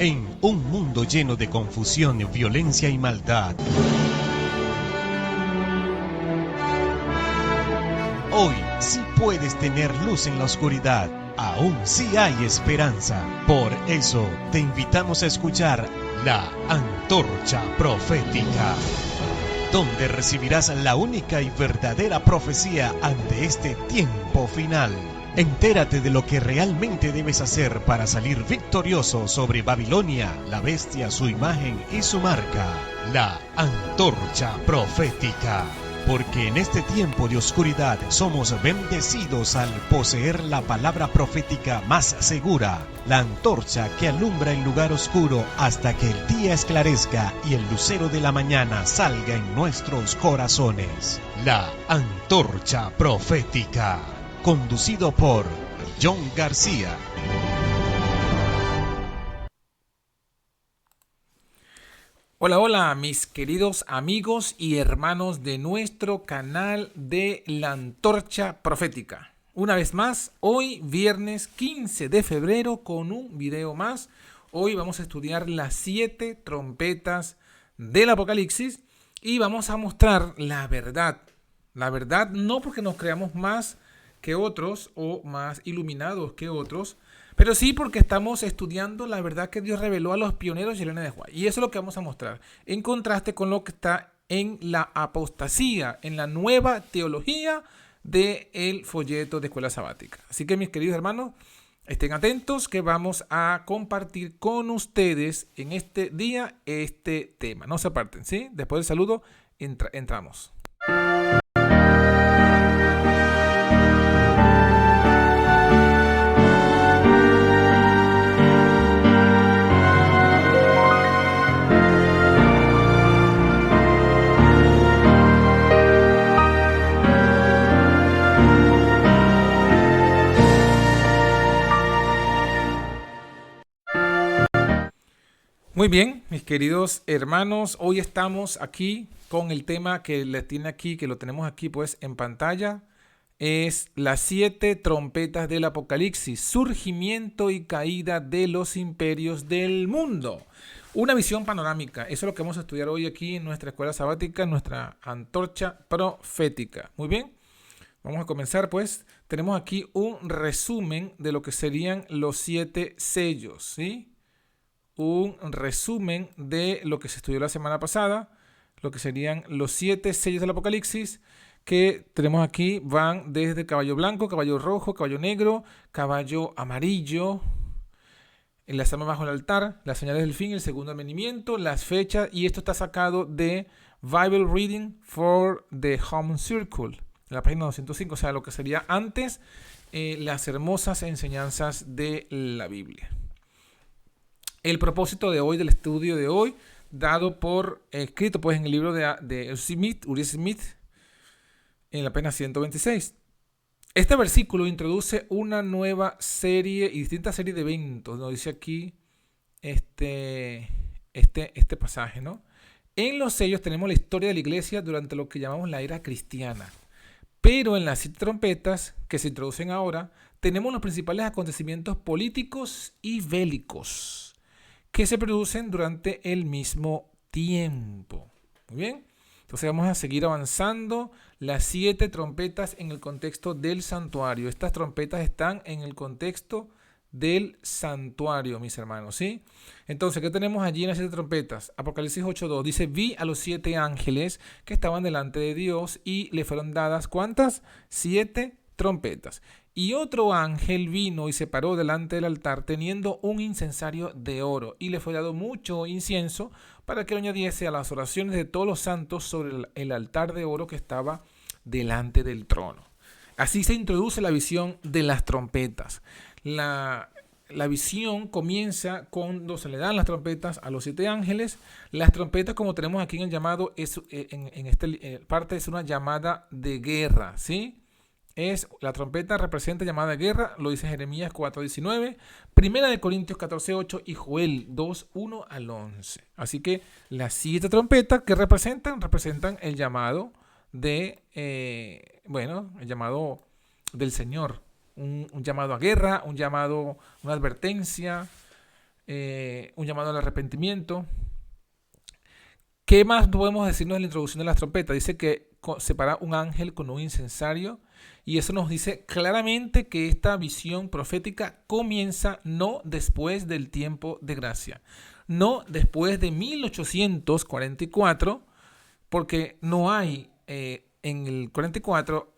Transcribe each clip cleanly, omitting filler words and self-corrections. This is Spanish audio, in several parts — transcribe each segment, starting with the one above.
En un mundo lleno de confusión, violencia y maldad, hoy sí puedes tener luz en la oscuridad. Aún sí hay esperanza. Por eso te invitamos a escuchar la Antorcha Profética, donde recibirás la única y verdadera profecía ante este tiempo final. Entérate de lo que realmente debes hacer para salir victorioso sobre Babilonia, la bestia, su imagen y su marca. La Antorcha Profética. Porque en este tiempo de oscuridad somos bendecidos al poseer la palabra profética más segura, la antorcha que alumbra el lugar oscuro hasta que el día esclarezca y el lucero de la mañana salga en nuestros corazones. La Antorcha Profética, conducido por John García. Hola, hola, mis queridos amigos y hermanos de nuestro canal de la Antorcha Profética. Una vez más, hoy viernes 15 de febrero con un video más. Hoy vamos a estudiar las 7 trompetas del Apocalipsis y vamos a mostrar la verdad. La verdad no porque nos creamos más que otros o más iluminados que otros, pero sí porque estamos estudiando la verdad que Dios reveló a los pioneros y Elena de White. Y eso es lo que vamos a mostrar, en contraste con lo que está en la apostasía, en la nueva teología del folleto de Escuela Sabática. Así que mis queridos hermanos, estén atentos que vamos a compartir con ustedes en este día este tema. No se aparten, ¿sí? Después del saludo entramos. Muy bien, mis queridos hermanos, hoy estamos aquí con el tema que les tiene aquí, que lo tenemos aquí pues en pantalla, es las 7 trompetas del Apocalipsis, surgimiento y caída de los imperios del mundo. Una visión panorámica, eso es lo que vamos a estudiar hoy aquí en nuestra escuela sabática, en nuestra antorcha profética. Muy bien, vamos a comenzar pues, tenemos aquí un resumen de lo que serían los 7 sellos, ¿sí? Un resumen de lo que se estudió la semana pasada, lo que serían los 7 sellos del Apocalipsis, que tenemos aquí, van desde caballo blanco, caballo rojo, caballo negro, caballo amarillo, en las armas bajo el altar, las señales del fin, el segundo advenimiento, las fechas, y esto está sacado de Bible Reading for the Home Circle, en la página 205, o sea, lo que sería antes las hermosas enseñanzas de la Biblia. El propósito de hoy, del estudio de hoy, dado por, escrito pues en el libro de Uriah Smith, en la página 126. Este versículo introduce una nueva serie y distintas series de eventos. Nos dice aquí este pasaje, ¿no? En los sellos tenemos la historia de la iglesia durante lo que llamamos la era cristiana. Pero en las 7 trompetas que se introducen ahora, tenemos los principales acontecimientos políticos y bélicos que se producen durante el mismo tiempo. Muy bien. Entonces vamos a seguir avanzando. Las 7 trompetas en el contexto del santuario. Estas trompetas están en el contexto del santuario, mis hermanos, ¿sí? Entonces, ¿qué tenemos allí en las 7 trompetas? Apocalipsis 8:2 dice, vi a los 7 ángeles que estaban delante de Dios y le fueron dadas, ¿cuántas? 7 trompetas. Y otro ángel vino y se paró delante del altar teniendo un incensario de oro y le fue dado mucho incienso para que lo añadiese a las oraciones de todos los santos sobre el altar de oro que estaba delante del trono. Así se introduce la visión de las trompetas. La visión comienza cuando se le dan las trompetas a los 7 ángeles. Las trompetas, como tenemos aquí en el llamado, en esta parte es una llamada de guerra, ¿sí? La trompeta representa llamada de guerra, lo dice Jeremías 4:19, Primera de Corintios 14:8 y Joel 2:1 al 11. Así que las 7 trompetas que representan el llamado de, el llamado del Señor, un llamado a guerra, una advertencia, un llamado al arrepentimiento. ¿Qué más podemos decirnos de la introducción de las trompetas? Dice que separa un ángel con un incensario, y eso nos dice claramente que esta visión profética comienza no después del tiempo de gracia, no después de 1844, porque no hay en el 44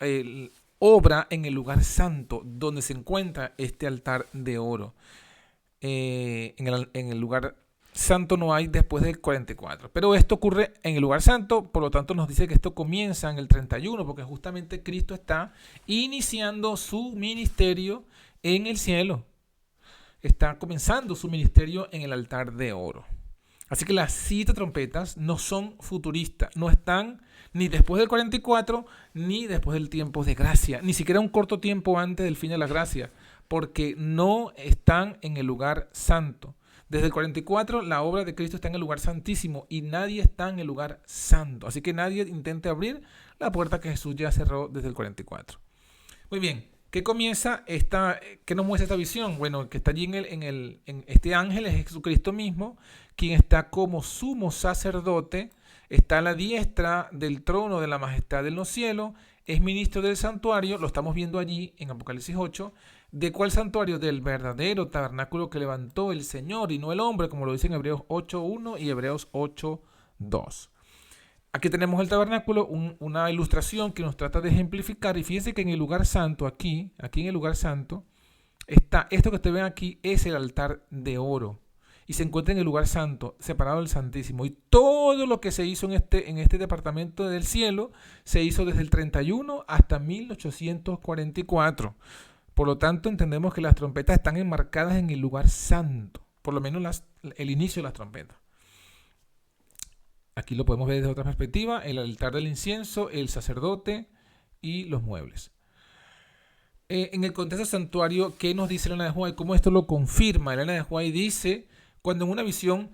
obra en el lugar santo donde se encuentra este altar de oro. En el lugar santo no hay después del 44. Pero esto ocurre en el lugar santo, por lo tanto nos dice que esto comienza en el 31, porque justamente Cristo está iniciando su ministerio en el cielo. Está comenzando su ministerio en el altar de oro. Así que las 7 trompetas no son futuristas, no están ni después del 44, ni después del tiempo de gracia, ni siquiera un corto tiempo antes del fin de la gracia, porque no están en el lugar santo. Desde el 44 la obra de Cristo está en el lugar santísimo y nadie está en el lugar santo. Así que nadie intente abrir la puerta que Jesús ya cerró desde el 44. Muy bien, ¿qué comienza qué nos muestra esta visión? Bueno, que está allí en este ángel es Jesucristo mismo, quien está como sumo sacerdote, está a la diestra del trono de la majestad en los cielos, es ministro del santuario, lo estamos viendo allí en Apocalipsis 8. ¿De cuál santuario? Del verdadero tabernáculo que levantó el Señor y no el hombre, como lo dice en Hebreos 8.1 y Hebreos 8.2. Aquí tenemos el tabernáculo, una ilustración que nos trata de ejemplificar, y fíjense que en el lugar santo, aquí en el lugar santo, está esto que ustedes ven aquí, es el altar de oro, y se encuentra en el lugar santo, separado del Santísimo, y todo lo que se hizo en este departamento del cielo, se hizo desde el 31 hasta 1844. Por lo tanto, entendemos que las trompetas están enmarcadas en el lugar santo, por lo menos el inicio de las trompetas. Aquí lo podemos ver desde otra perspectiva, el altar del incienso, el sacerdote y los muebles. En el contexto santuario, ¿qué nos dice Elena de White? ¿Cómo esto lo confirma? Elena de White dice, cuando en una visión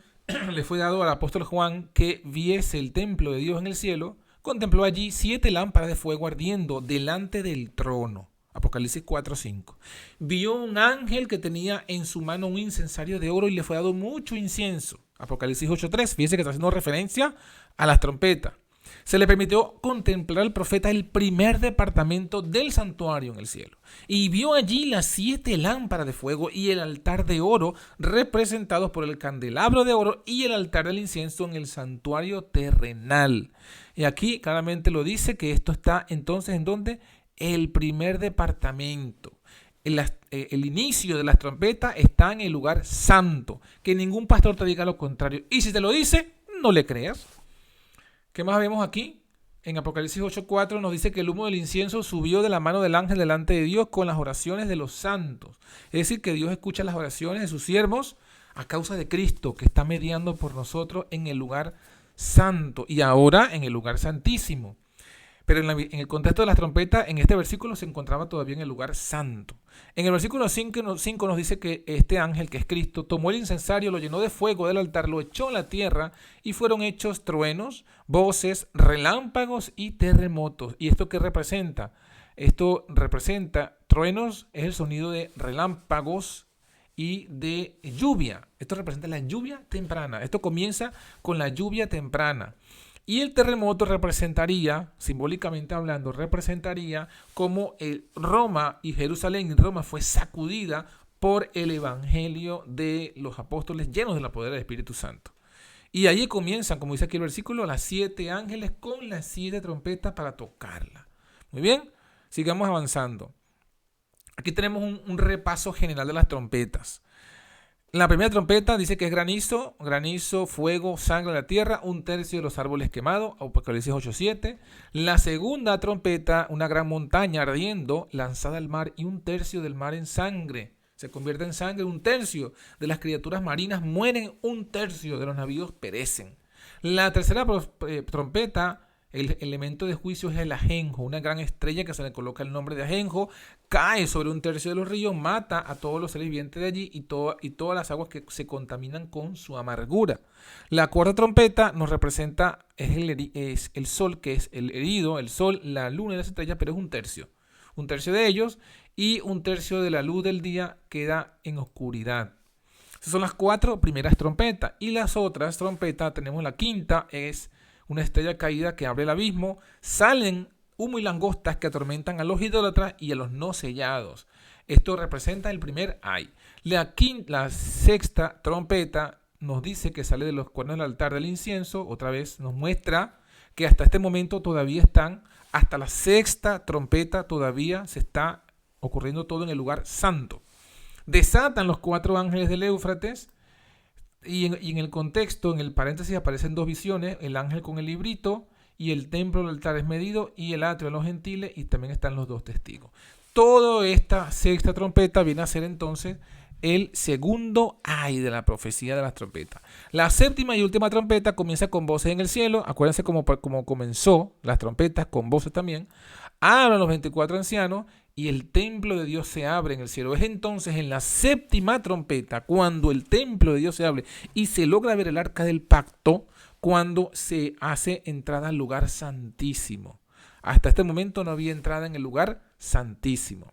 le fue dado al apóstol Juan que viese el templo de Dios en el cielo, contempló allí 7 lámparas de fuego ardiendo delante del trono. Apocalipsis 4:5. Vio un ángel que tenía en su mano un incensario de oro y le fue dado mucho incienso. Apocalipsis 8:3. Fíjense que está haciendo referencia a las trompetas. Se le permitió contemplar al profeta el primer departamento del santuario en el cielo. Y vio allí las 7 lámparas de fuego y el altar de oro representados por el candelabro de oro y el altar del incienso en el santuario terrenal. Y aquí claramente lo dice que esto está entonces ¿en dónde? El primer departamento. El inicio de las trompetas está en el lugar santo. Que ningún pastor te diga lo contrario. Y si te lo dice, no le creas. ¿Qué más vemos aquí? En Apocalipsis 8:4 nos dice que el humo del incienso subió de la mano del ángel delante de Dios con las oraciones de los santos. Es decir, que Dios escucha las oraciones de sus siervos a causa de Cristo, que está mediando por nosotros en el lugar santo y ahora en el lugar santísimo. Pero en el contexto de las trompetas, en este versículo se encontraba todavía en el lugar santo. En el versículo 5 nos dice que este ángel, que es Cristo, tomó el incensario, lo llenó de fuego del altar, lo echó a la tierra y fueron hechos truenos, voces, relámpagos y terremotos. ¿Y esto qué representa? Esto representa, truenos es el sonido de relámpagos y de lluvia. Esto representa la lluvia temprana. Esto comienza con la lluvia temprana. Y el terremoto representaría, simbólicamente hablando, representaría como Roma y Jerusalén en Roma fue sacudida por el evangelio de los apóstoles llenos de la poder del Espíritu Santo. Y ahí comienzan, como dice aquí el versículo, las 7 ángeles con las 7 trompetas para tocarla. Muy bien, sigamos avanzando. Aquí tenemos un repaso general de las trompetas. La primera trompeta dice que es granizo, fuego, sangre en la tierra, 1/3 de los árboles quemados, Apocalipsis 8:7. La segunda trompeta, una gran montaña ardiendo, lanzada al mar y 1/3 del mar en sangre. Se convierte en sangre, 1/3 de las criaturas marinas mueren, 1/3 de los navíos perecen. La tercera trompeta, el elemento de juicio es el ajenjo, una gran estrella que se le coloca el nombre de ajenjo, cae sobre 1/3 de los ríos, mata a todos los seres vivientes de allí y todas las aguas que se contaminan con su amargura. La cuarta trompeta nos representa, es el sol, que es el herido, el sol, la luna y las estrellas, pero es 1/3. 1/3 de ellos y 1/3 de la luz del día queda en oscuridad. Esas son las 4 primeras trompetas. Y las otras trompetas, tenemos la quinta, es una estrella caída que abre el abismo. Salen humo y langostas que atormentan a los idólatras y a los no sellados. Esto representa el primer ay. La sexta trompeta nos dice que sale de los cuernos del altar del incienso. Otra vez nos muestra que hasta este momento todavía están, hasta la sexta trompeta todavía se está ocurriendo todo en el lugar santo. Desatan los 4 ángeles del Éufrates y en el contexto, en el paréntesis, aparecen 2 visiones, el ángel con el librito y el templo del altar es medido y el atrio de los gentiles, y también están los 2 testigos. Toda esta sexta trompeta viene a ser entonces el segundo ay de la profecía de las trompetas. La séptima y última trompeta comienza con voces en el cielo. Acuérdense cómo comenzó las trompetas, con voces también. Hablan los 24 ancianos y el templo de Dios se abre en el cielo. Es entonces en la séptima trompeta cuando el templo de Dios se abre y se logra ver el arca del pacto, cuando se hace entrada al lugar santísimo. Hasta este momento no había entrada en el lugar santísimo.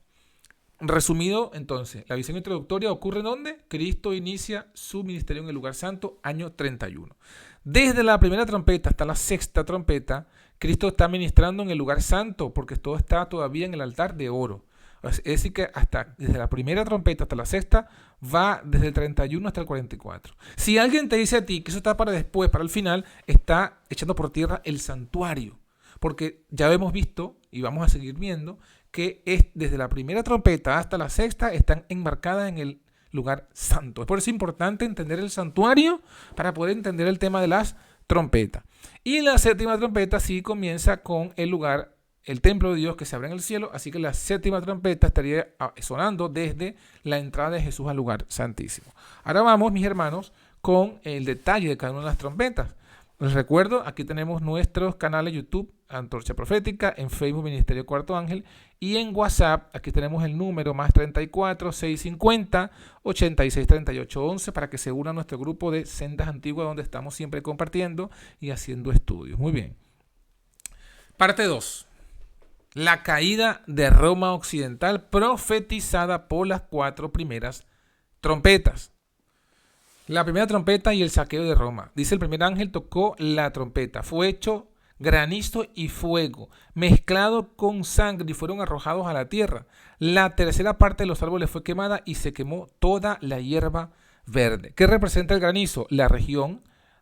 Resumido, entonces, la visión introductoria ocurre en donde Cristo inicia su ministerio en el lugar santo, año 31. Desde la primera trompeta hasta la sexta trompeta, Cristo está ministrando en el lugar santo, porque todo está todavía en el altar de oro. Es decir, que desde la primera trompeta hasta la sexta, va desde el 31 hasta el 44. Si alguien te dice a ti que eso está para después, para el final, está echando por tierra el santuario. Porque ya hemos visto, y vamos a seguir viendo, que desde la primera trompeta hasta la sexta están enmarcadas en el lugar santo. Es por eso importante entender el santuario para poder entender el tema de las trompetas. Y la séptima trompeta sí comienza con el lugar, el templo de Dios que se abre en el cielo, así que la séptima trompeta estaría sonando desde la entrada de Jesús al lugar santísimo. Ahora vamos, mis hermanos, con el detalle de cada una de las trompetas. Les recuerdo, aquí tenemos nuestros canales YouTube, Antorcha Profética, en Facebook Ministerio Cuarto Ángel, y en WhatsApp, aquí tenemos el número más 34 650 86 38 11 para que se una a nuestro grupo de Sendas Antiguas, donde estamos siempre compartiendo y haciendo estudios. Muy bien. Parte 2. La caída de Roma Occidental profetizada por las 4 primeras trompetas. La primera trompeta y el saqueo de Roma. Dice: el primer ángel tocó la trompeta. Fue hecho granizo y fuego, mezclado con sangre, y fueron arrojados a la tierra. La tercera parte de los árboles fue quemada y se quemó toda la hierba verde. ¿Qué representa el granizo?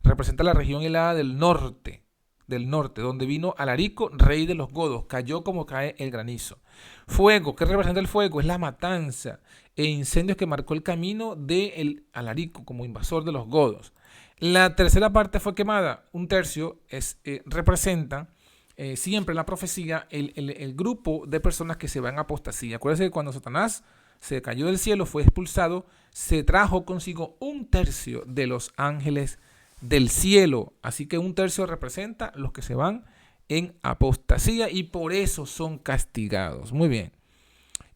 Representa la región helada del norte, donde vino Alarico, rey de los godos. Cayó como cae el granizo. Fuego, ¿qué representa el fuego? Es la matanza e incendios que marcó el camino de Alarico como invasor de los godos. La tercera parte fue quemada. Un tercio representa siempre en la profecía el grupo de personas que se van a apostasía. Acuérdense que cuando Satanás se cayó del cielo, fue expulsado, se trajo consigo un tercio de los ángeles del cielo. Así que un tercio representa los que se van en apostasía y por eso son castigados. Muy bien.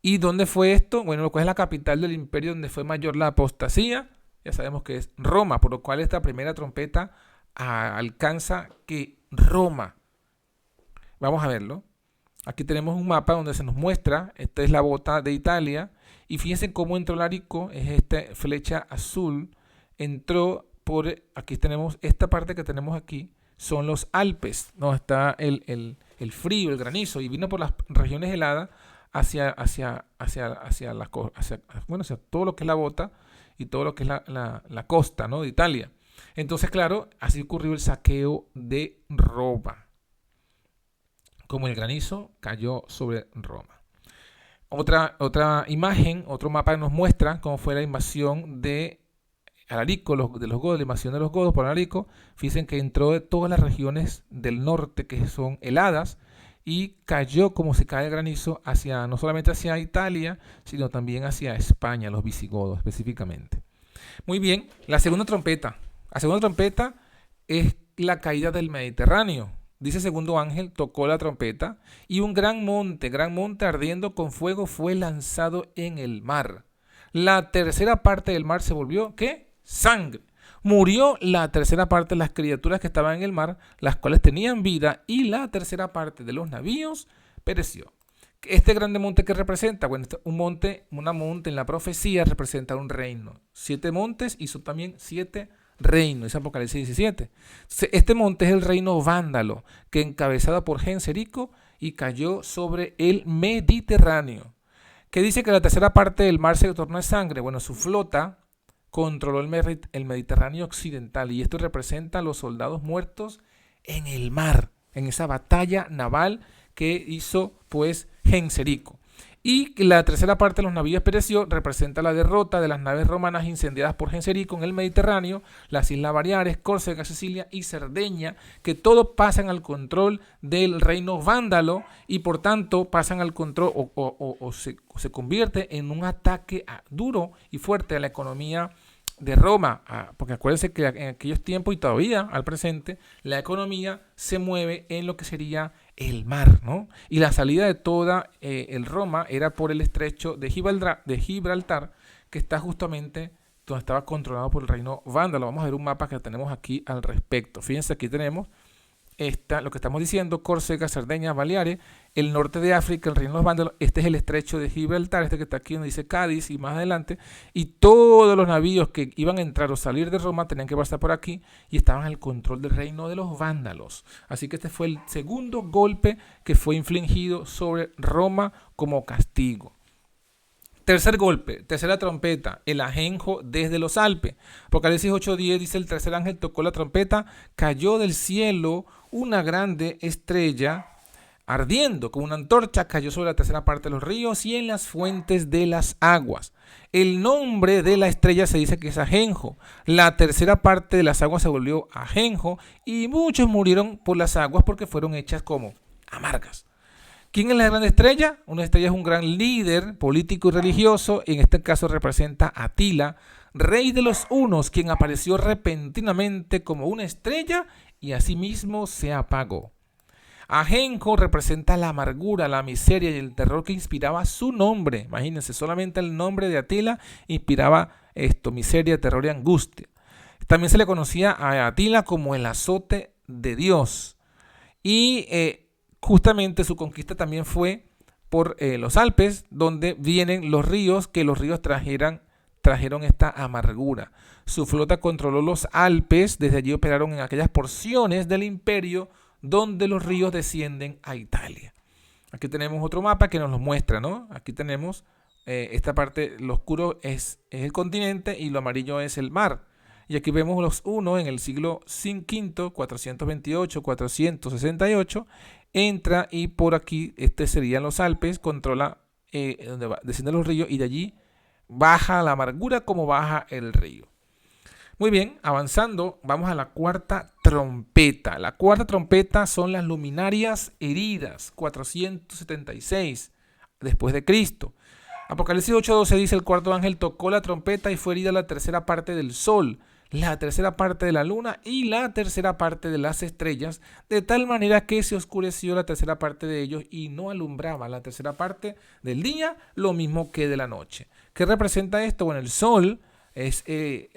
¿Y dónde fue esto? Bueno, lo cual es la capital del imperio donde fue mayor la apostasía. Ya sabemos que es Roma, por lo cual esta primera trompeta alcanza que Roma. Vamos a verlo. Aquí tenemos un mapa donde se nos muestra, esta es la bota de Italia, y fíjense cómo entró Alarico, es esta flecha azul, entró aquí tenemos esta parte que tenemos aquí, son los Alpes, ¿no? Está el frío, el granizo, y vino por las regiones heladas hacia todo lo que es la bota y todo lo que es la costa, ¿no? De Italia. Entonces, claro, así ocurrió el saqueo de Roma. Como el granizo cayó sobre Roma. Otra imagen, otro mapa nos muestra cómo fue la invasión de Alarico, de los godos, la invasión de los godos por Alarico. Fíjense que entró de todas las regiones del norte que son heladas y cayó como se cae el granizo no solamente hacia Italia, sino también hacia España, los visigodos específicamente. Muy bien, la segunda trompeta. La segunda trompeta es la caída del Mediterráneo. Dice segundo ángel, tocó la trompeta y un gran monte ardiendo con fuego fue lanzado en el mar. La tercera parte del mar se volvió, ¿qué? Sangre. Murió la tercera parte de las criaturas que estaban en el mar, las cuales tenían vida, y la tercera parte de los navíos pereció. Este grande monte que representa, bueno, un monte, una monte en la profecía representa un reino. 7 montes y son también 7 reinos, es Apocalipsis 17. Entonces, este monte es el reino vándalo, que encabezado por Genserico y cayó sobre el Mediterráneo. ¿Qué dice que la tercera parte del mar se tornó en sangre? Bueno, su flota controló el Mediterráneo occidental y esto representa a los soldados muertos en el mar, en esa batalla naval que hizo pues Genserico. Y la tercera parte de los navíos pereció representa la derrota de las naves romanas incendiadas por Genserico en el Mediterráneo, las Islas Baleares, Córcega, Sicilia y Cerdeña, que todos pasan al control del reino vándalo y por tanto pasan al control o se convierte en un ataque duro y fuerte a la economía de Roma, porque acuérdense que en aquellos tiempos y todavía al presente, la economía se mueve en lo que sería el mar, ¿no? Y la salida de toda el Roma era por el estrecho de Gibraltar, que está justamente donde estaba controlado por el reino vándalo. Vamos a ver un mapa que tenemos aquí al respecto. Fíjense, aquí tenemos lo que estamos diciendo: Córcega, Cerdeña, Baleares, el norte de África, el reino de los vándalos. Este es el estrecho de Gibraltar, este que está aquí donde dice Cádiz y más adelante, y todos los navíos que iban a entrar o salir de Roma tenían que pasar por aquí y estaban al control del reino de los vándalos. Así que este fue el segundo golpe que fue infligido sobre Roma como castigo. Tercer golpe, tercera trompeta, el ajenjo desde los Alpes. Apocalipsis 8:10 dice: el tercer ángel tocó la trompeta, cayó del cielo una grande estrella ardiendo como una antorcha, cayó sobre la tercera parte de los ríos y en las fuentes de las aguas. El nombre de la estrella se dice que es ajenjo. La tercera parte de las aguas se volvió ajenjo y muchos murieron por las aguas porque fueron hechas como amargas. ¿Quién es la gran estrella? Una estrella es un gran líder político y religioso. En este caso representa a Atila, rey de los hunos, quien apareció repentinamente como una estrella y asimismo se apagó. Ajenjo representa la amargura, la miseria y el terror que inspiraba su nombre. Imagínense, solamente el nombre de Atila inspiraba miseria, terror y angustia. También se le conocía a Atila como el azote de Dios. Y justamente su conquista también fue por los Alpes, donde vienen los ríos, que los ríos trajeron esta amargura. Su flota controló los Alpes, desde allí operaron en aquellas porciones del imperio donde los ríos descienden a Italia. Aquí tenemos otro mapa que nos lo muestra, ¿no? Aquí tenemos esta parte, lo oscuro es el continente y lo amarillo es el mar. Y aquí vemos los hunos en el siglo V, 428, 468, entra y por aquí, serían los Alpes, controla donde descienden los ríos y de allí baja la amargura como baja el río. Muy bien, avanzando, vamos a la cuarta trompeta. La cuarta trompeta son las luminarias heridas, 476 después de Cristo. Apocalipsis 8:12 dice: el cuarto ángel tocó la trompeta y fue herida la tercera parte del sol, la tercera parte de la luna y la tercera parte de las estrellas, de tal manera que se oscureció la tercera parte de ellos y no alumbraba la tercera parte del día, lo mismo que de la noche. ¿Qué representa esto? Bueno, el sol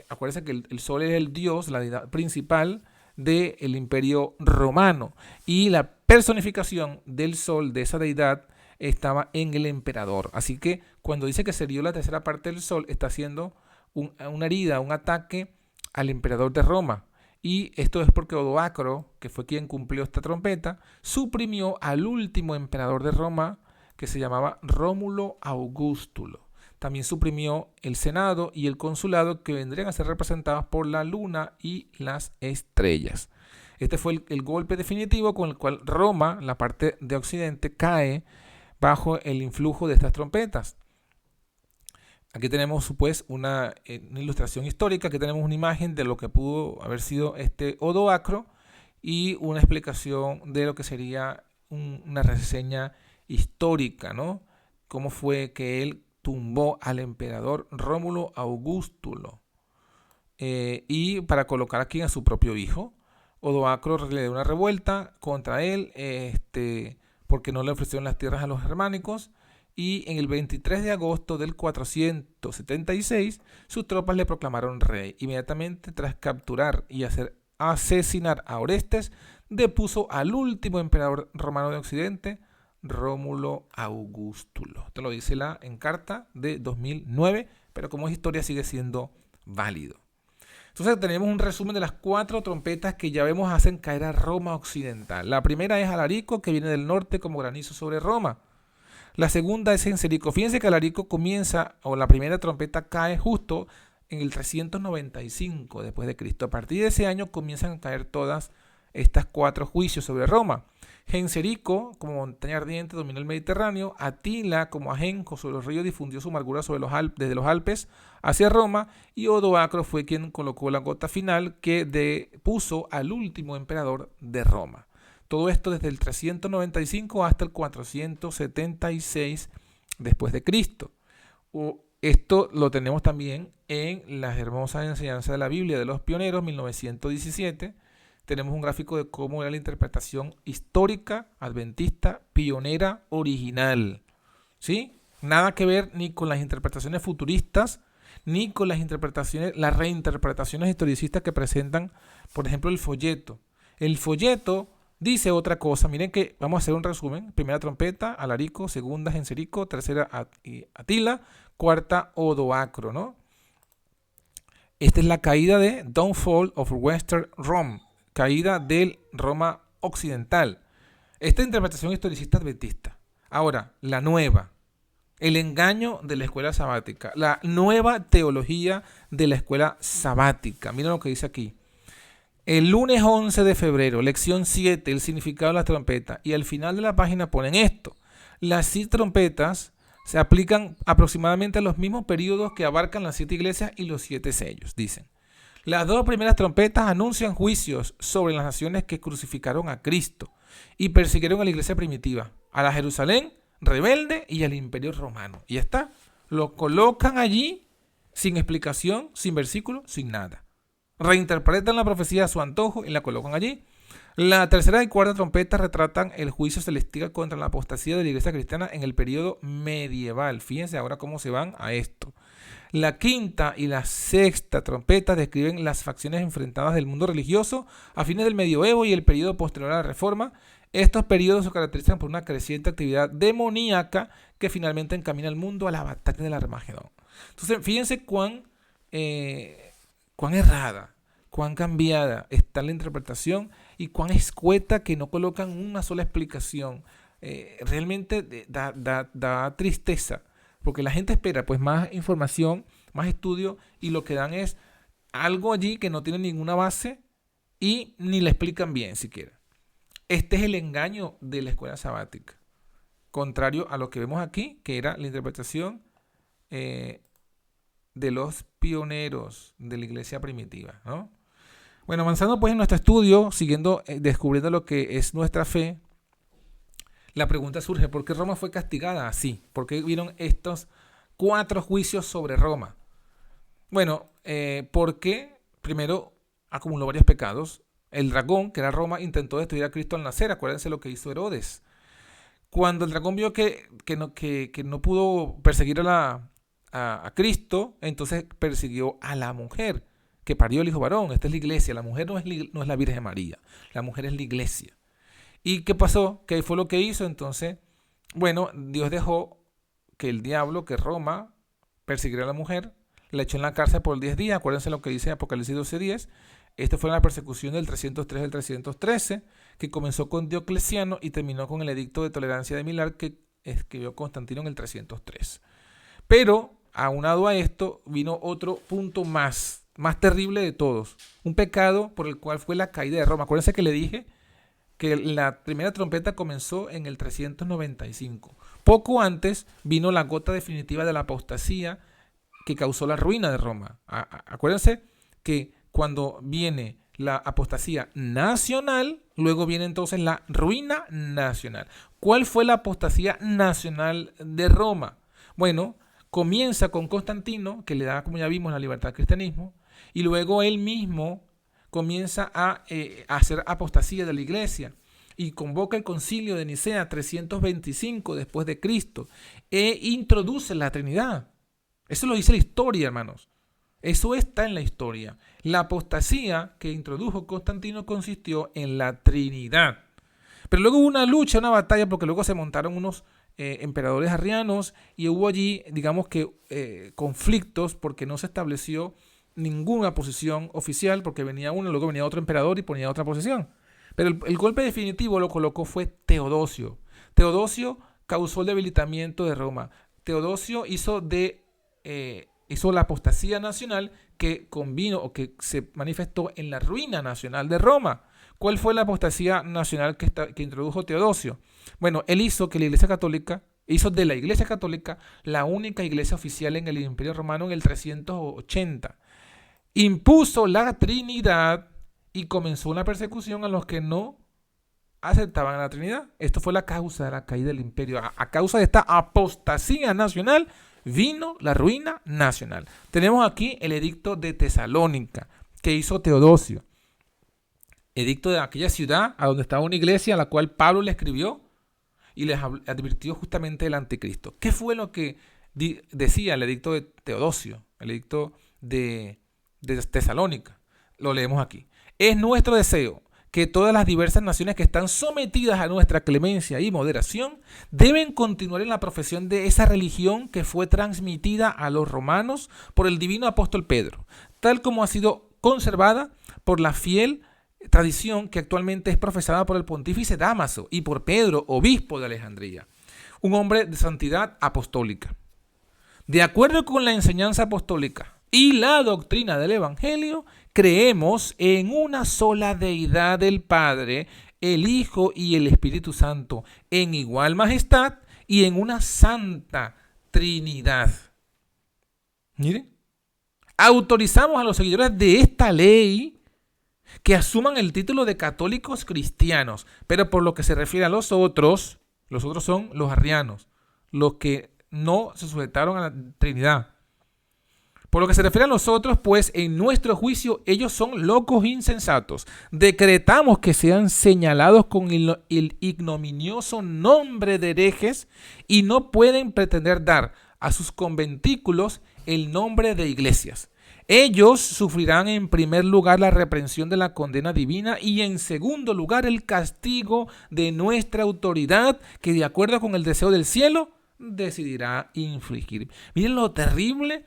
acuérdense que el sol es el dios, la deidad principal del imperio romano, y la personificación del sol, de esa deidad, estaba en el emperador. Así que cuando dice que se hirió la tercera parte del sol, está haciendo una herida, un ataque al emperador de Roma. Y esto es porque Odoacro, que fue quien cumplió esta trompeta, suprimió al último emperador de Roma, que se llamaba Rómulo Augustulo. También suprimió el Senado y el consulado, que vendrían a ser representados por la luna y las estrellas. Este fue el golpe definitivo con el cual Roma, la parte de Occidente, cae bajo el influjo de estas trompetas. Aquí tenemos pues una ilustración histórica. Aquí tenemos una imagen de lo que pudo haber sido Odoacro y una explicación de lo que sería una reseña histórica, ¿no? Cómo fue que él tumbó al emperador Rómulo Augustulo y para colocar aquí a su propio hijo. Odoacro le dio una revuelta contra él porque no le ofrecieron las tierras a los germánicos, y en el 23 de agosto del 476 sus tropas le proclamaron rey. Inmediatamente tras capturar y hacer asesinar a Orestes, depuso al último emperador romano de Occidente, Rómulo Augustulo. Esto lo dice la Encarta de 2009, pero como es historia sigue siendo válido. Entonces tenemos un resumen de las 4 trompetas que ya vemos hacen caer a Roma occidental. La primera es Alarico, que viene del norte como granizo sobre Roma. La segunda es Genserico. Fíjense que Alarico comienza, o la primera trompeta cae justo en el 395 después de Cristo. A partir de ese año comienzan a caer todas estas 4 juicios sobre Roma. Genserico, como montaña ardiente, dominó el Mediterráneo. Atila, como ajenjo sobre los ríos, difundió su amargura sobre desde los Alpes hacia Roma. Y Odoacro fue quien colocó la gota final que puso al último emperador de Roma. Todo esto desde el 395 hasta el 476 después de Cristo. Esto lo tenemos también en las hermosas enseñanzas de la Biblia de los Pioneros, 1917. Tenemos un gráfico de cómo era la interpretación histórica, adventista, pionera, original. ¿Sí? Nada que ver ni con las interpretaciones futuristas, ni con las reinterpretaciones historicistas que presentan, por ejemplo, el folleto. El folleto dice otra cosa. Miren que vamos a hacer un resumen. Primera trompeta, Alarico. Segunda, Genserico. Tercera, Atila. Cuarta, Odoacro, ¿no? Esta es la caída de Downfall of Western Rome. Caída del Roma occidental. Esta interpretación historicista adventista. Ahora, la nueva. El engaño de la escuela sabática. La nueva teología de la escuela sabática. Miren lo que dice aquí. El lunes 11 de febrero, lección 7, el significado de las trompetas. Y al final de la página ponen esto. Las 7 trompetas se aplican aproximadamente a los mismos periodos que abarcan las 7 iglesias y los 7 sellos, dicen. Las 2 primeras trompetas anuncian juicios sobre las naciones que crucificaron a Cristo y persiguieron a la iglesia primitiva, a la Jerusalén rebelde y al imperio romano. Y ya está. Lo colocan allí sin explicación, sin versículo, sin nada. Reinterpretan la profecía a su antojo y la colocan allí. La tercera y cuarta trompeta retratan el juicio celestial contra la apostasía de la iglesia cristiana en el periodo medieval. Fíjense ahora cómo se van a esto. La quinta y la sexta trompeta describen las facciones enfrentadas del mundo religioso a fines del medioevo y el periodo posterior a la Reforma. Estos periodos se caracterizan por una creciente actividad demoníaca que finalmente encamina al mundo a la batalla del Armagedón. Entonces, fíjense cuán errada, cuán cambiada está la interpretación y cuán escueta que no colocan una sola explicación. Realmente da tristeza, porque la gente espera pues más información, más estudio, y lo que dan es algo allí que no tiene ninguna base y ni le explican bien siquiera. Este es el engaño de la escuela sabática, contrario a lo que vemos aquí, que era la interpretación de los pioneros de la iglesia primitiva, ¿no? Bueno, avanzando pues en nuestro estudio, siguiendo descubriendo lo que es nuestra fe, la pregunta surge: ¿por qué Roma fue castigada así? ¿Por qué vieron estos 4 juicios sobre Roma? Bueno, porque primero acumuló varios pecados. El dragón, que era Roma, intentó destruir a Cristo al nacer. Acuérdense lo que hizo Herodes. Cuando el dragón vio que no pudo perseguir a Cristo, entonces persiguió a la mujer que parió el hijo varón. Esta es la iglesia. La mujer no es la Virgen María. La mujer es la iglesia. ¿Y qué pasó? ¿Qué fue lo que hizo? Entonces, bueno, Dios dejó que el diablo, que Roma, persiguiera a la mujer, la echó en la cárcel por 10 días. Acuérdense lo que dice Apocalipsis 12:10. Esta fue la persecución del 303 al 313, que comenzó con Diocleciano y terminó con el edicto de tolerancia de Milán que escribió Constantino en el 303. Pero, aunado a esto, vino otro punto más terrible de todos. Un pecado por el cual fue la caída de Roma. Acuérdense que le dije que la primera trompeta comenzó en el 395. Poco antes vino la gota definitiva de la apostasía que causó la ruina de Roma. Acuérdense que cuando viene la apostasía nacional, luego viene entonces la ruina nacional. ¿Cuál fue la apostasía nacional de Roma? Bueno, comienza con Constantino, que le da, como ya vimos, la libertad al cristianismo, y luego él mismo comienza a hacer apostasía de la iglesia y convoca el concilio de Nicea 325 después de Cristo e introduce la Trinidad. Eso lo dice la historia, hermanos. Eso está en la historia. La apostasía que introdujo Constantino consistió en la Trinidad. Pero luego hubo una lucha, una batalla, porque luego se montaron unos emperadores arrianos y hubo allí, digamos que, conflictos porque no se estableció ninguna posición oficial, porque venía uno, luego venía otro emperador y ponía otra posición. Pero el golpe definitivo lo colocó fue Teodosio. Teodosio causó el debilitamiento de Roma. Teodosio hizo la apostasía nacional que convino o que se manifestó en la ruina nacional de Roma. ¿Cuál fue la apostasía nacional que introdujo Teodosio? Bueno, él hizo de la Iglesia Católica la única iglesia oficial en el Imperio Romano en el 380. Impuso la Trinidad y comenzó una persecución a los que no aceptaban la Trinidad. Esto fue la causa de la caída del imperio. A causa de esta apostasía nacional vino la ruina nacional. Tenemos aquí el edicto de Tesalónica que hizo Teodosio. Edicto de aquella ciudad a donde estaba una iglesia a la cual Pablo le escribió y les advirtió justamente del anticristo. ¿Qué fue lo que decía el edicto de Teodosio? El edicto de Tesalónica. Lo leemos aquí. Es nuestro deseo que todas las diversas naciones que están sometidas a nuestra clemencia y moderación deben continuar en la profesión de esa religión que fue transmitida a los romanos por el divino apóstol Pedro, tal como ha sido conservada por la fiel tradición que actualmente es profesada por el pontífice Dámaso y por Pedro, obispo de Alejandría, un hombre de santidad apostólica. De acuerdo con la enseñanza apostólica y la doctrina del Evangelio, creemos en una sola deidad del Padre, el Hijo y el Espíritu Santo, en igual majestad y en una santa Trinidad. Miren, autorizamos a los seguidores de esta ley que asuman el título de católicos cristianos, pero por lo que se refiere a los otros son los arrianos, los que no se sujetaron a la Trinidad. Por lo que se refiere a los otros, pues en nuestro juicio ellos son locos insensatos. Decretamos que sean señalados con el ignominioso nombre de herejes y no pueden pretender dar a sus conventículos el nombre de iglesias. Ellos sufrirán en primer lugar la reprensión de la condena divina y en segundo lugar el castigo de nuestra autoridad que de acuerdo con el deseo del cielo decidirá infligir. Miren lo terrible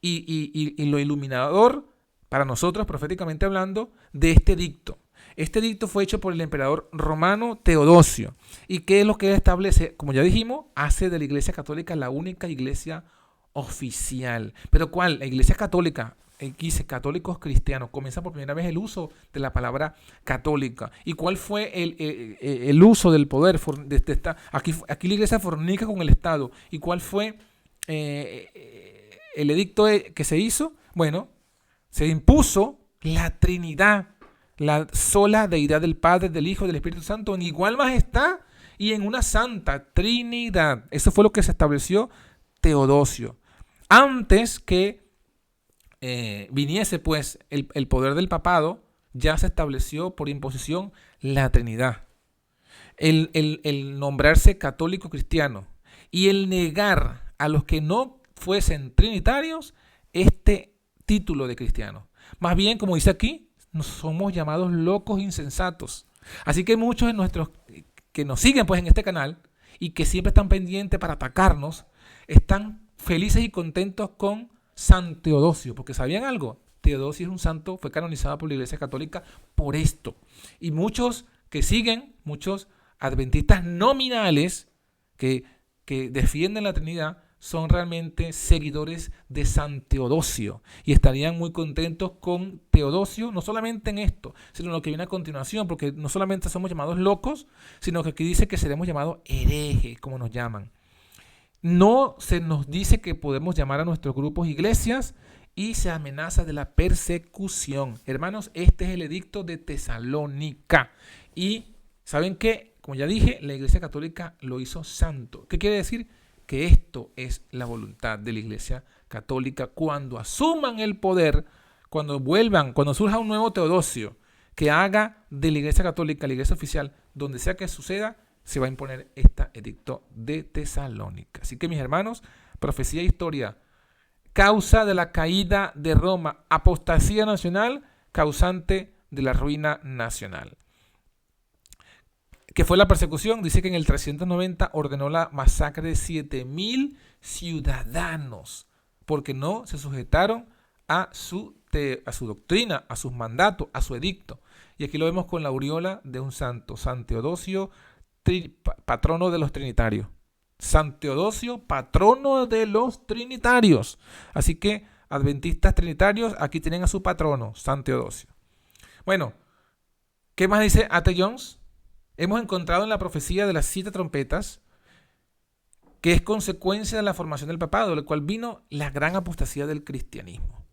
y lo iluminador para nosotros proféticamente hablando de este edicto. Este edicto fue hecho por el emperador romano Teodosio. ¿Y qué es lo que él establece? Como ya dijimos, hace de la Iglesia Católica la única iglesia oficial. ¿Pero cuál? La Iglesia Católica. Dice católicos cristianos. Comienza por primera vez el uso de la palabra católica. ¿Y cuál fue el uso del poder? Aquí la Iglesia fornica con el Estado. ¿Y cuál fue el edicto que se hizo? Bueno, se impuso la Trinidad, la sola deidad del Padre, del Hijo y del Espíritu Santo en igual majestad y en una santa Trinidad. Eso fue lo que se estableció Teodosio. Antes que viniese pues el poder del papado, ya se estableció por imposición la Trinidad. El nombrarse católico cristiano y el negar a los que no fuesen trinitarios este título de cristiano. Más bien, como dice aquí, somos llamados locos insensatos. Así que muchos de nuestros que nos siguen pues en este canal y que siempre están pendientes para atacarnos, están felices y contentos con San Teodosio, porque ¿sabían algo? Teodosio es un santo, fue canonizado por la Iglesia Católica por esto. Y muchos que siguen, muchos adventistas nominales que defienden la Trinidad, son realmente seguidores de San Teodosio y estarían muy contentos con Teodosio, no solamente en esto, sino en lo que viene a continuación, porque no solamente somos llamados locos, sino que aquí dice que seremos llamados herejes, como nos llaman. No se nos dice que podemos llamar a nuestros grupos iglesias y se amenaza de la persecución. Hermanos, este es el edicto de Tesalónica. Y ¿saben qué? Como ya dije, la Iglesia Católica lo hizo santo. ¿Qué quiere decir? Que esto es la voluntad de la Iglesia Católica cuando asuman el poder, cuando surja un nuevo Teodosio que haga de la Iglesia Católica la Iglesia oficial, donde sea que suceda, se va a imponer este edicto de Tesalónica. Así que mis hermanos, profecía e historia, causa de la caída de Roma, apostasía nacional, causante de la ruina nacional. ¿Qué fue la persecución? Dice que en el 390 ordenó la masacre de 7.000 ciudadanos porque no se sujetaron a su doctrina, a sus mandatos, a su edicto. Y aquí lo vemos con la aureola de un santo, San Teodosio, patrono de los trinitarios. San Teodosio, patrono de los trinitarios. Así que, adventistas trinitarios, aquí tienen a su patrono, San Teodosio. Bueno, ¿qué más dice A.T. Jones? Hemos encontrado en la profecía de las 7 trompetas que es consecuencia de la formación del papado, de la cual vino la gran apostasía del cristianismo.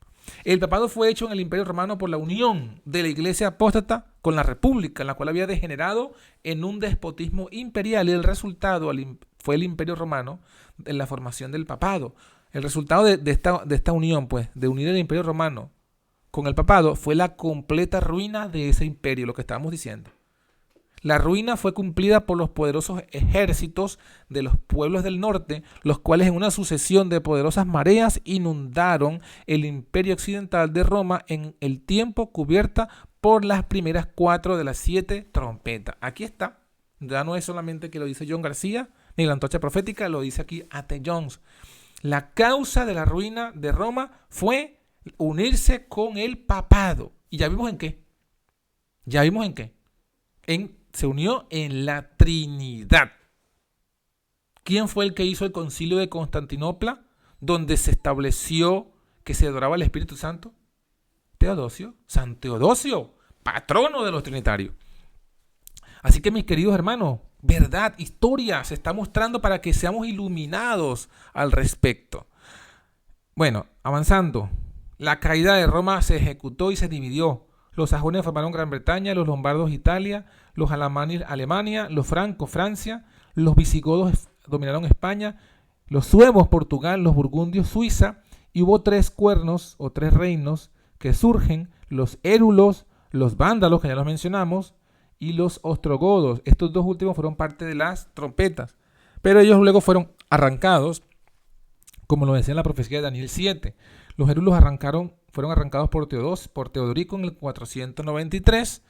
El papado fue hecho en el Imperio Romano por la unión de la iglesia apóstata con la república, en la cual había degenerado en un despotismo imperial, y el resultado fue el Imperio Romano en la formación del papado. El resultado de esta unión, pues, de unir el Imperio Romano con el papado, fue la completa ruina de ese imperio, lo que estábamos diciendo. La ruina fue cumplida por los poderosos ejércitos de los pueblos del norte, los cuales en una sucesión de poderosas mareas inundaron el imperio occidental de Roma en el tiempo cubierta por las primeras 4 de las 7 trompetas. Aquí está. Ya no es solamente que lo dice John García, ni la antorcha profética, lo dice aquí A.T. Jones. La causa de la ruina de Roma fue unirse con el papado. ¿Y ya vimos en qué? Se unió en la Trinidad. ¿Quién fue el que hizo el concilio de Constantinopla, donde se estableció que se adoraba al Espíritu Santo? Teodosio, San Teodosio, patrono de los trinitarios. Así que, mis queridos hermanos, verdad, historia se está mostrando para que seamos iluminados al respecto. Bueno, avanzando. La caída de Roma se ejecutó y se dividió. Los sajones formaron Gran Bretaña, los lombardos Italia, los alamanes Alemania, los francos Francia, los visigodos dominaron España, los suevos Portugal, los burgundios Suiza, y hubo 3 cuernos o 3 reinos que surgen: los érulos, los vándalos, que ya los mencionamos, y los ostrogodos. Estos 2 últimos fueron parte de las trompetas, pero ellos luego fueron arrancados, como lo decía en la profecía de Daniel 7. Los érulos fueron arrancados por Teodorico en el 493.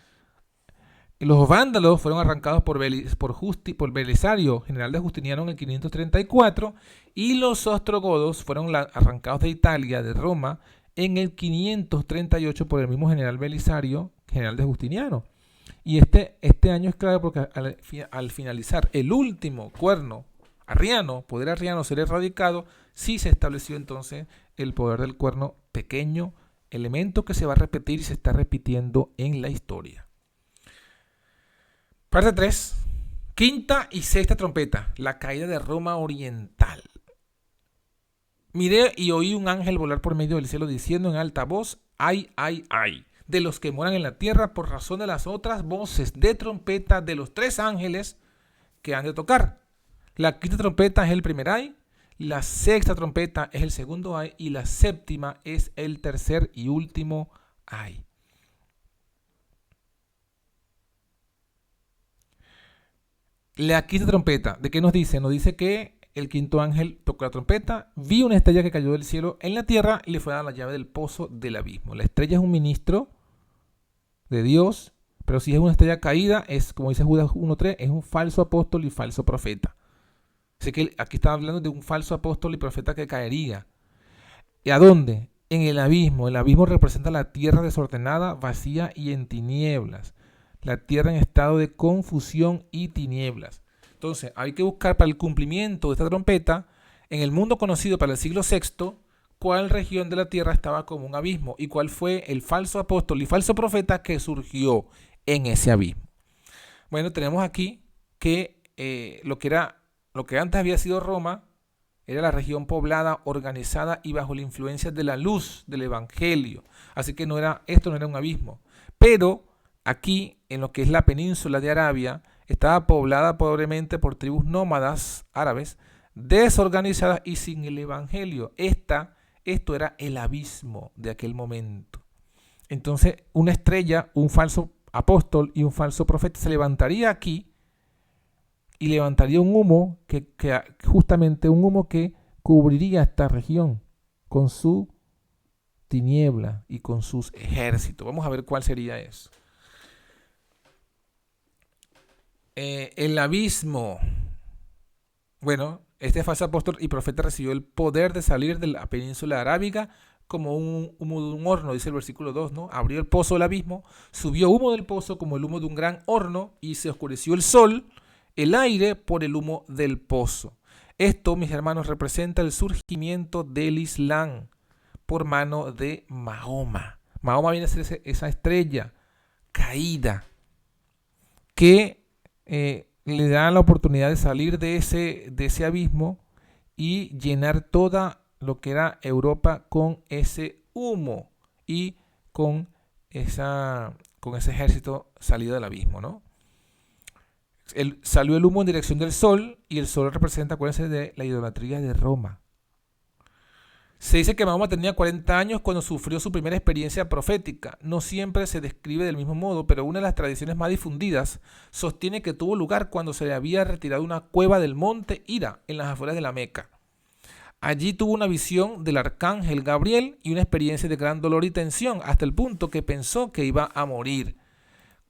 Los vándalos fueron arrancados por Belisario, general de Justiniano, en el 534. Y los ostrogodos fueron arrancados de Italia, de Roma, en el 538 por el mismo general Belisario, general de Justiniano. Y este año es clave porque al finalizar el último cuerno poder arriano ser erradicado, sí se estableció entonces el poder del cuerno pequeño, elemento que se va a repetir y se está repitiendo en la historia. Parte 3. Quinta y sexta trompeta. La caída de Roma oriental. Miré y oí un ángel volar por medio del cielo diciendo en alta voz: ¡ay, ay, ay! De los que moran en la tierra por razón de las otras voces de trompeta de los 3 ángeles que han de tocar. La quinta trompeta es el primer ay, la sexta trompeta es el segundo ay, y la séptima es el tercer y último ay. La quinta trompeta, ¿de qué nos dice? Nos dice que el quinto ángel tocó la trompeta, vi una estrella que cayó del cielo en la tierra y le fue dada la llave del pozo del abismo. La estrella es un ministro de Dios, pero si es una estrella caída, es, como dice Judas 1.3, es un falso apóstol y falso profeta. Así que aquí está hablando de un falso apóstol y profeta que caería. ¿Y a dónde? En el abismo. El abismo representa la tierra desordenada, vacía y en tinieblas. La tierra en estado de confusión y tinieblas. Entonces, hay que buscar para el cumplimiento de esta trompeta, en el mundo conocido para el siglo VI, cuál región de la tierra estaba como un abismo y cuál fue el falso apóstol y falso profeta que surgió en ese abismo. Bueno, tenemos aquí que lo que antes había sido Roma era la región poblada, organizada y bajo la influencia de la luz del evangelio. Así que esto no era un abismo. Pero aquí, en lo que es la península de Arabia, estaba poblada pobremente por tribus nómadas árabes, desorganizadas y sin el evangelio. Esto era el abismo de aquel momento. Entonces, una estrella, un falso apóstol y un falso profeta se levantaría aquí y levantaría un humo justamente un humo que cubriría esta región con su tiniebla y con sus ejércitos. Vamos a ver cuál sería eso. el abismo. Bueno, este falso apóstol y profeta recibió el poder de salir de la península arábiga como un humo de un horno, dice el versículo 2, ¿no? Abrió el pozo del abismo, subió humo del pozo como el humo de un gran horno y se oscureció el sol, el aire por el humo del pozo. Esto, mis hermanos, representa el surgimiento del Islam por mano de Mahoma. Mahoma viene a ser esa estrella caída que le da la oportunidad de salir de ese abismo y llenar toda lo que era Europa con ese humo y con ese ejército salido del abismo, ¿no? Salió el humo en dirección del sol y el sol representa, acuérdense, de la idolatría de Roma. Se dice que Mahoma tenía 40 años cuando sufrió su primera experiencia profética. No siempre se describe del mismo modo, pero una de las tradiciones más difundidas sostiene que tuvo lugar cuando se le había retirado una cueva del monte Hira en las afueras de la Meca. Allí tuvo una visión del arcángel Gabriel y una experiencia de gran dolor y tensión, hasta el punto que pensó que iba a morir.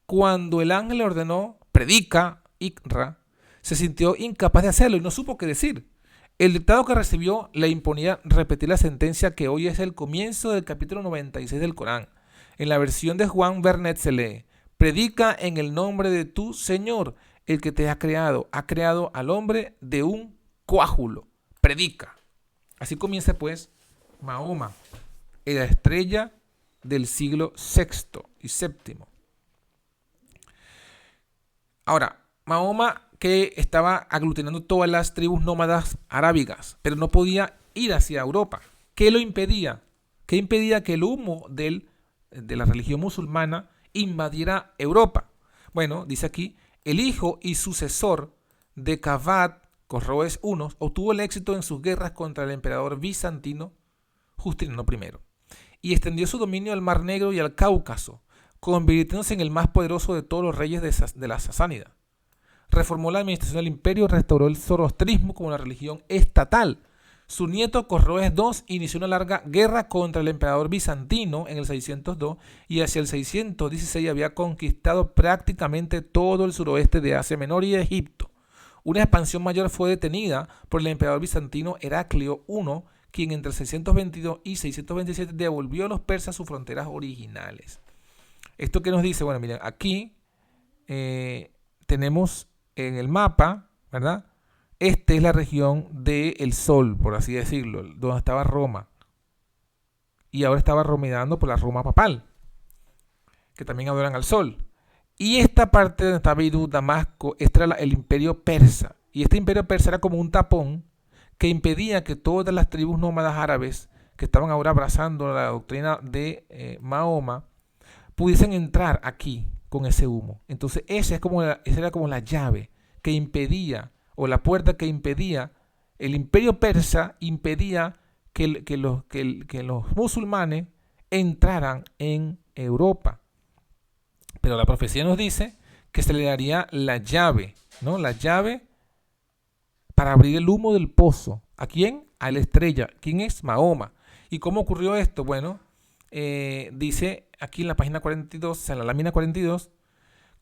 Cuando el ángel le ordenó, predica, Iqra, se sintió incapaz de hacerlo y no supo qué decir. El dictado que recibió le imponía repetir la sentencia que hoy es el comienzo del capítulo 96 del Corán. En la versión de Juan Vernet se lee: predica en el nombre de tu Señor, el que te ha creado al hombre de un coágulo. Predica. Así comienza pues Mahoma, la estrella del siglo VI y VII. Ahora, Mahoma, que estaba aglutinando todas las tribus nómadas arábigas, pero no podía ir hacia Europa. ¿Qué lo impedía? ¿Qué impedía que el humo de la religión musulmana invadiera Europa? Bueno, dice aquí, el hijo y sucesor de Kavad, Corroes I, obtuvo el éxito en sus guerras contra el emperador bizantino Justiniano I y extendió su dominio al Mar Negro y al Cáucaso, convirtiéndose en el más poderoso de todos los reyes de la Sasánida. Reformó la administración del imperio y restauró el zoroastrismo como una religión estatal. Su nieto Corroes II inició una larga guerra contra el emperador bizantino en el 602 y hacia el 616 había conquistado prácticamente todo el suroeste de Asia Menor y Egipto. Una expansión mayor fue detenida por el emperador bizantino Heraclio I, quien entre el 622 y 627 devolvió a los persas sus fronteras originales. ¿Esto qué nos dice? Bueno, miren, aquí tenemos en el mapa, ¿verdad? Esta es la región del Sol, por así decirlo, donde estaba Roma. Y ahora estaba dominando por la Roma papal, que también adoran al Sol. Y esta parte donde está Beirut, Damasco, este era el imperio persa. Y este imperio persa era como un tapón que impedía que todas las tribus nómadas árabes que estaban ahora abrazando la doctrina de Mahoma pudiesen entrar aquí con ese humo. Entonces esa era como la llave que impedía, o la puerta que impedía, el imperio persa impedía que los musulmanes entraran en Europa. Pero la profecía nos dice que se le daría la llave, ¿no? La llave para abrir el humo del pozo. ¿A quién? A la estrella. ¿Quién es? Mahoma. ¿Y cómo ocurrió esto? Bueno, dice aquí en la página 42, en la lámina 42,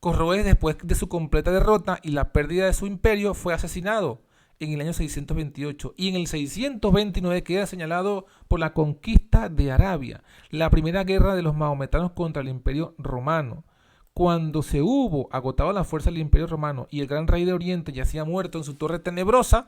Corroes, después de su completa derrota y la pérdida de su imperio, fue asesinado en el año 628 y en el 629 queda señalado por la conquista de Arabia, la primera guerra de los mahometanos contra el imperio romano. Cuando se hubo agotado la fuerza del imperio romano y el gran rey de Oriente yacía muerto en su torre tenebrosa,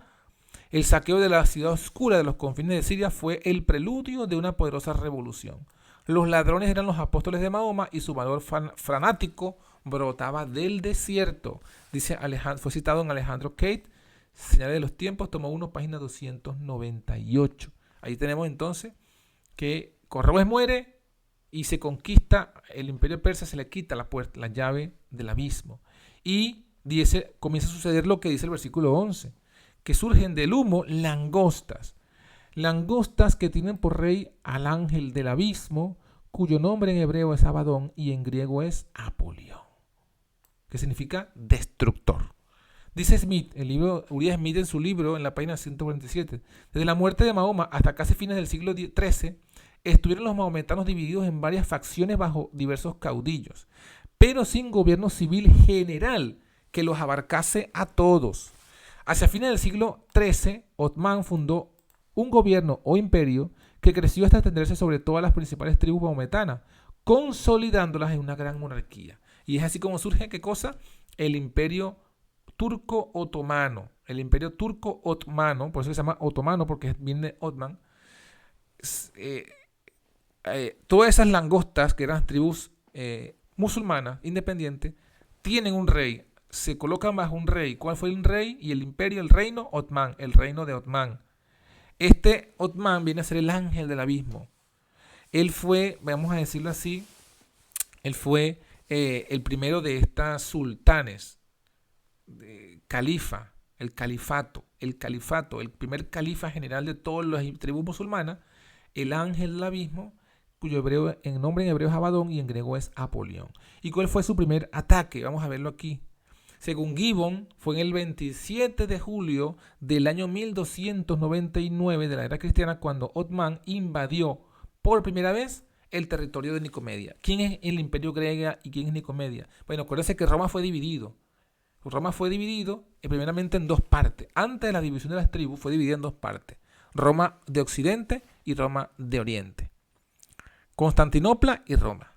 el saqueo de la ciudad oscura de los confines de Siria fue el preludio de una poderosa revolución. Los ladrones eran los apóstoles de Mahoma y su valor fanático brotaba del desierto. Dice Alejandro, fue citado en Alejandro Kate, Señales de los Tiempos, tomo 1, página 298. Ahí tenemos entonces que Corroes muere y se conquista el imperio persa, se le quita la puerta, la llave del abismo. Y comienza a suceder lo que dice el versículo 11, que surgen del humo langostas. Langostas que tienen por rey al ángel del abismo, cuyo nombre en hebreo es Abadón y en griego es Apolión, que significa destructor. Dice Smith, Uriah Smith en su libro, en la página 147, desde la muerte de Mahoma hasta casi fines del siglo XIII, estuvieron los mahometanos divididos en varias facciones bajo diversos caudillos, pero sin gobierno civil general que los abarcase a todos. Hacia fines del siglo XIII, Othman fundó un gobierno o imperio que creció hasta extenderse sobre todas las principales tribus maometanas, consolidándolas en una gran monarquía. Y es así como surge, ¿qué cosa? El imperio turco-otomano. El imperio turco-otomano, por eso se llama otomano, porque viene de Othman. Todas esas langostas, que eran tribus musulmanas, independientes, tienen un rey. Se colocan bajo un rey. ¿Cuál fue el rey? Y el imperio, el reino, Othman, el reino de Othman. Este Othman viene a ser el ángel del abismo. Él fue, vamos a decirlo así, él fue el primero de estas sultanes, califa, el califato, el primer califa general de todas las tribus musulmanas, el ángel del abismo, cuyo nombre en hebreo es Abadón y en griego es Apolión. ¿Y cuál fue su primer ataque? Vamos a verlo aquí. Según Gibbon, fue en el 27 de julio del año 1299 de la era cristiana cuando Othman invadió por primera vez el territorio de Nicomedia. ¿Quién es el imperio griego y quién es Nicomedia? Bueno, acuérdense que Roma fue dividido. Roma fue dividido primeramente en dos partes. Antes de la división de las tribus fue dividida en dos partes. Roma de Occidente y Roma de Oriente. Constantinopla y Roma.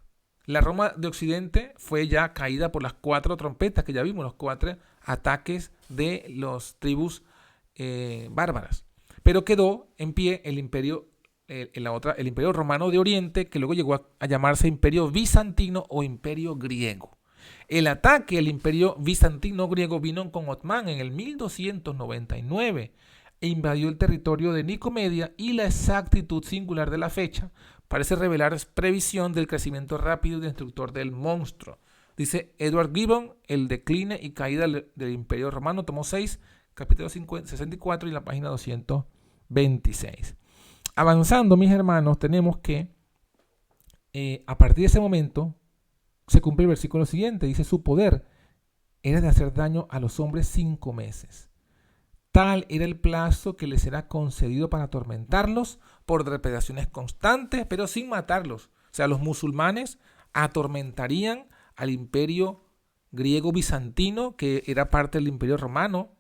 La Roma de Occidente fue ya caída por las 4 trompetas que ya vimos, los 4 ataques de las tribus bárbaras. Pero quedó en pie el imperio, el imperio romano de Oriente, que luego llegó a llamarse imperio bizantino o imperio griego. El ataque al imperio bizantino griego vino con Othman en el 1299 e invadió el territorio de Nicomedia, y la exactitud singular de la fecha parece revelar previsión del crecimiento rápido y destructor del monstruo. Dice Edward Gibbon, El decline y caída del Imperio Romano, tomo 6, capítulo 64 y la página 226. Avanzando, mis hermanos, tenemos que a partir de ese momento se cumple el versículo siguiente. Dice, su poder era de hacer daño a los hombres 5 meses. Tal era el plazo que les era concedido para atormentarlos por depredaciones constantes, pero sin matarlos. O sea, los musulmanes atormentarían al imperio griego bizantino, que era parte del imperio romano.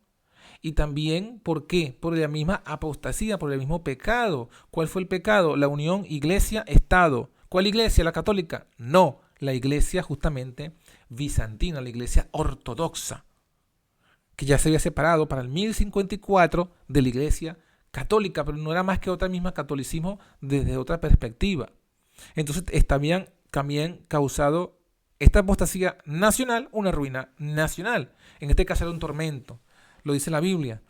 Y también, ¿por qué? Por la misma apostasía, por el mismo pecado. ¿Cuál fue el pecado? La unión iglesia-estado. ¿Cuál iglesia? ¿La católica? No, la iglesia justamente bizantina, la iglesia ortodoxa, que ya se había separado para el 1054 de la iglesia católica, pero no era más que otra misma catolicismo desde otra perspectiva. Entonces habían también causado esta apostasía nacional una ruina nacional. En este caso era un tormento, lo dice la Biblia.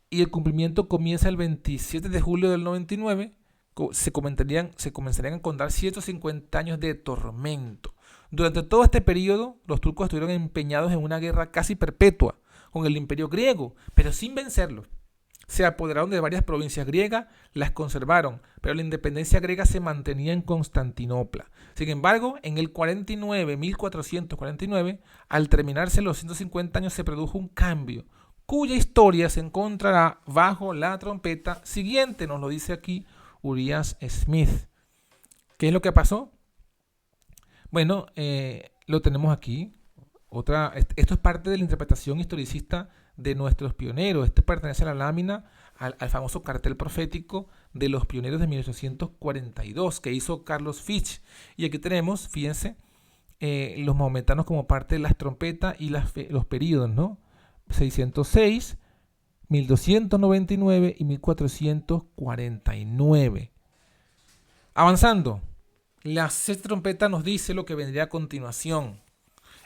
Y el cumplimiento comienza el 27 de julio del 99, se comenzarían a contar 150 años de tormento. Durante todo este periodo, los turcos estuvieron empeñados en una guerra casi perpetua con el imperio griego, pero sin vencerlo. Se apoderaron de varias provincias griegas, las conservaron, pero la independencia griega se mantenía en Constantinopla. Sin embargo, en el 1449, al terminarse los 150 años, se produjo un cambio, cuya historia se encontrará bajo la trompeta siguiente, nos lo dice aquí Urias Smith. ¿Qué es lo que pasó? Bueno, lo tenemos aquí. Esto es parte de la interpretación historicista de nuestros pioneros. Esto pertenece a la lámina, al famoso cartel profético de los pioneros de 1842 que hizo Carlos Fitch. Y aquí tenemos, fíjense, los maometanos como parte de las trompetas y los periodos, ¿no? 606, 1299 y 1449. Avanzando, la sexta trompeta nos dice lo que vendría a continuación.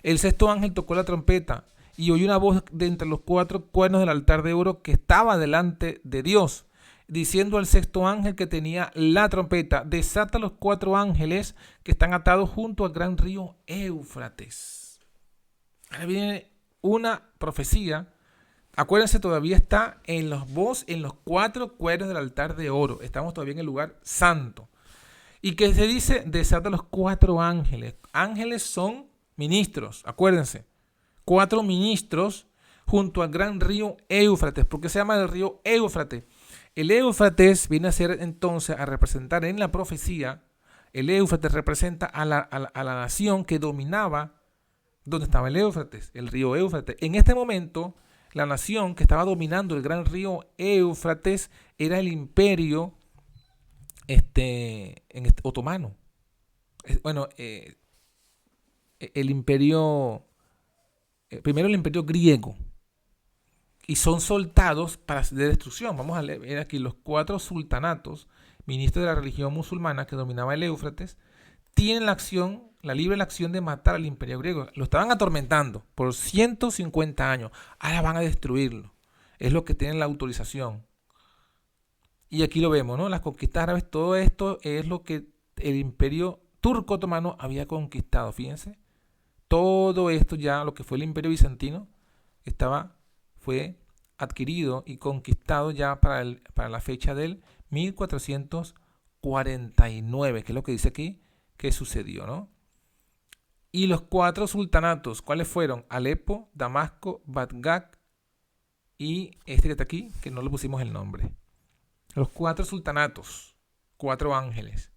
El sexto ángel tocó la trompeta y oyó una voz de entre los 4 cuernos del altar de oro que estaba delante de Dios, diciendo al sexto ángel que tenía la trompeta, desata los 4 ángeles que están atados junto al gran río Éufrates. Ahora viene una profecía. Acuérdense, todavía está en los 4 cuernos del altar de oro. Estamos todavía en el lugar santo. Y que se dice, desata los 4 ángeles. Ángeles son ministros, acuérdense. 4 ministros junto al gran río Éufrates. ¿Por qué se llama el río Éufrates? El Éufrates viene a ser entonces a representar en la profecía. El Éufrates representa a la nación que dominaba donde estaba el Éufrates, el río Éufrates. En este momento, la nación que estaba dominando el gran río Éufrates era el imperio otomano. Bueno, el imperio, primero el imperio griego, y son soltados de destrucción. Vamos a ver aquí los 4 sultanatos, ministros de la religión musulmana que dominaba el Éufrates, tienen la libre acción de matar al imperio griego. Lo estaban atormentando por 150 años. Ahora van a destruirlo. Es lo que tienen la autorización. Y aquí lo vemos, ¿no? Las conquistas árabes, todo esto es lo que el imperio turco otomano había conquistado. Fíjense. Todo esto ya, lo que fue el imperio bizantino, fue adquirido y conquistado ya para la fecha del 1449, que es lo que dice aquí que sucedió, ¿no? Y los 4 sultanatos, ¿cuáles fueron? Alepo, Damasco, Bagdad y este que está aquí, que no le pusimos el nombre. Los 4 sultanatos, 4 ángeles.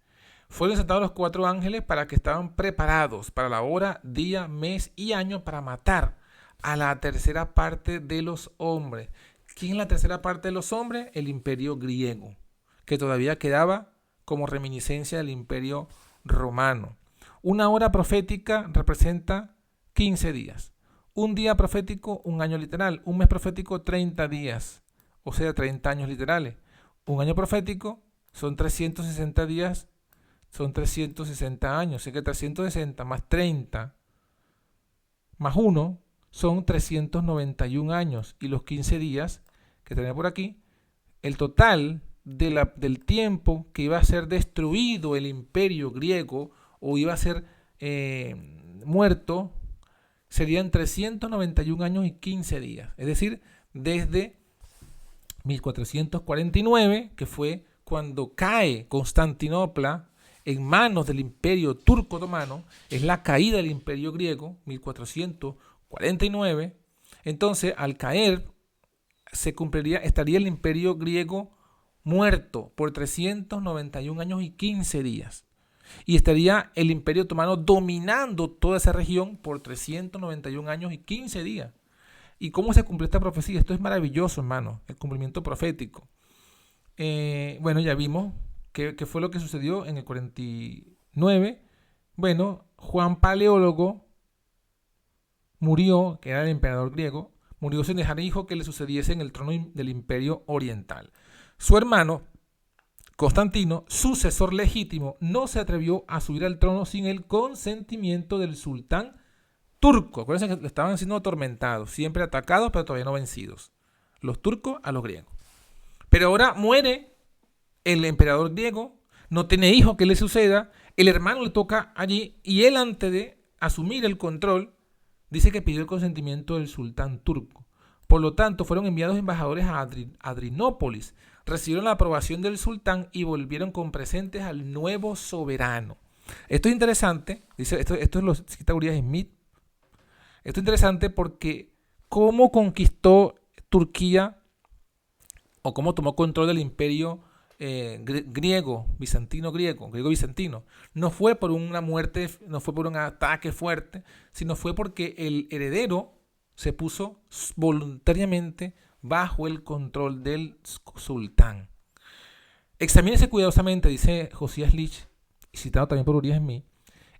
Fueron sentados los 4 ángeles para que estaban preparados para la hora, día, mes y año para matar a la tercera parte de los hombres. ¿Quién es la tercera parte de los hombres? El imperio griego, que todavía quedaba como reminiscencia del imperio romano. Una hora profética representa 15 días. Un día profético, un año literal. Un mes profético, 30 días. O sea, 30 años literales. Un año profético son 360 días, son 360 años. Así que 360 más 30 más 1 son 391 años. Y los 15 días que tenemos por aquí, el total del tiempo que iba a ser destruido el imperio griego o iba a ser muerto, serían 391 años y 15 días. Es decir, desde 1449, que fue cuando cae Constantinopla en manos del imperio turco otomano, es la caída del imperio griego, 1449. Entonces, al caer, estaría el imperio griego muerto por 391 años y 15 días. Y estaría el imperio otomano dominando toda esa región por 391 años y 15 días. ¿Y cómo se cumplió esta profecía? Esto es maravilloso, hermano, el cumplimiento profético. Bueno, ya vimos qué fue lo que sucedió en el 49. Bueno, Juan Paleólogo murió, que era el emperador griego, murió sin dejar hijo que le sucediese en el trono del imperio oriental. Su hermano, Constantino, sucesor legítimo, no se atrevió a subir al trono sin el consentimiento del sultán turco. Acuérdense que estaban siendo atormentados, siempre atacados, pero todavía no vencidos. Los turcos a los griegos. Pero ahora muere el emperador griego, no tiene hijo que le suceda, el hermano le toca allí, y él, antes de asumir el control, dice que pidió el consentimiento del sultán turco. Por lo tanto, fueron enviados embajadores a Adrianópolis, recibieron la aprobación del sultán y volvieron con presentes al nuevo soberano. Esto es interesante, dice, esto lo cita Uriah Smith. Esto es interesante porque cómo conquistó Turquía o cómo tomó control del imperio griego-bizantino. No fue por una muerte, no fue por un ataque fuerte, sino fue porque el heredero se puso voluntariamente bajo el control del sultán. Examínese cuidadosamente, dice Josías Lich, citado también por Uriah Smith,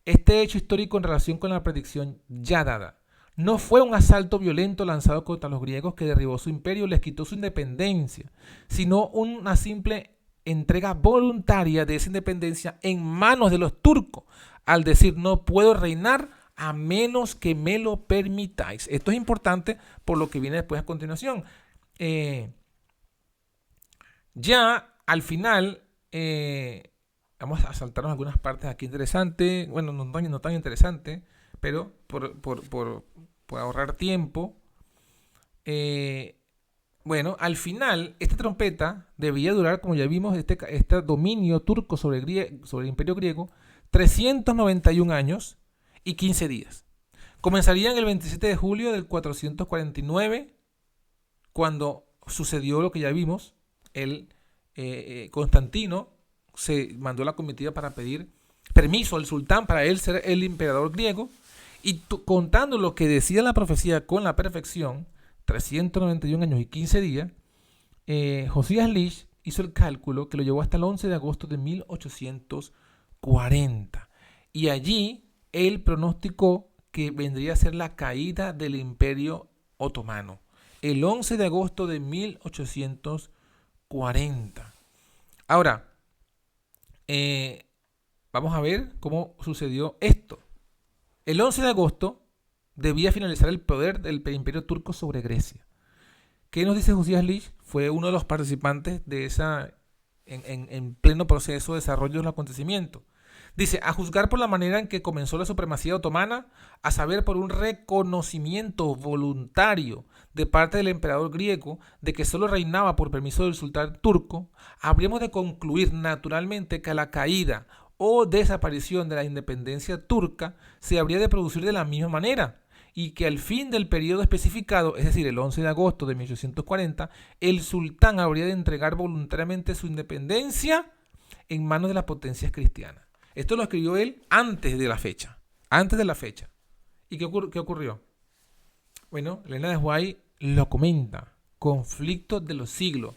este hecho histórico en relación con la predicción ya dada. No fue un asalto violento lanzado contra los griegos que derribó su imperio y les quitó su independencia, sino una simple entrega voluntaria de esa independencia en manos de los turcos, al decir: no puedo reinar a menos que me lo permitáis. Esto es importante por lo que viene después a continuación. Ya al final, vamos a saltarnos algunas partes aquí interesantes, bueno, no tan interesantes, pero por ahorrar tiempo, bueno, al final esta trompeta debía durar, como ya vimos, este dominio turco sobre el imperio griego, 391 años y 15 días. Comenzarían el 27 de julio del 449, cuando sucedió lo que ya vimos. Constantino se mandó la comitiva para pedir permiso al sultán para él ser el emperador griego, Y contando lo que decía la profecía con la perfección, 391 años y 15 días, Josías Lish hizo el cálculo que lo llevó hasta el 11 de agosto de 1840. Y allí él pronosticó que vendría a ser la caída del Imperio Otomano. El 11 de agosto de 1840. Ahora, vamos a ver cómo sucedió esto. El 11 de agosto debía finalizar el poder del Imperio Turco sobre Grecia. ¿Qué nos dice Josías Lish? Fue uno de los participantes de esa en pleno proceso de desarrollo de los acontecimientos. Dice, a juzgar por la manera en que comenzó la supremacía otomana, a saber por un reconocimiento voluntario de parte del emperador griego de que solo reinaba por permiso del sultán turco, habríamos de concluir naturalmente que a la caída o desaparición de la independencia turca se habría de producir de la misma manera, y que al fin del periodo especificado, es decir, el 11 de agosto de 1840, el sultán habría de entregar voluntariamente su independencia en manos de las potencias cristianas. Esto lo escribió él antes de la fecha. Antes de la fecha. ¿Y qué ocurrió? Bueno, Elena de White lo comenta. Conflicto de los siglos.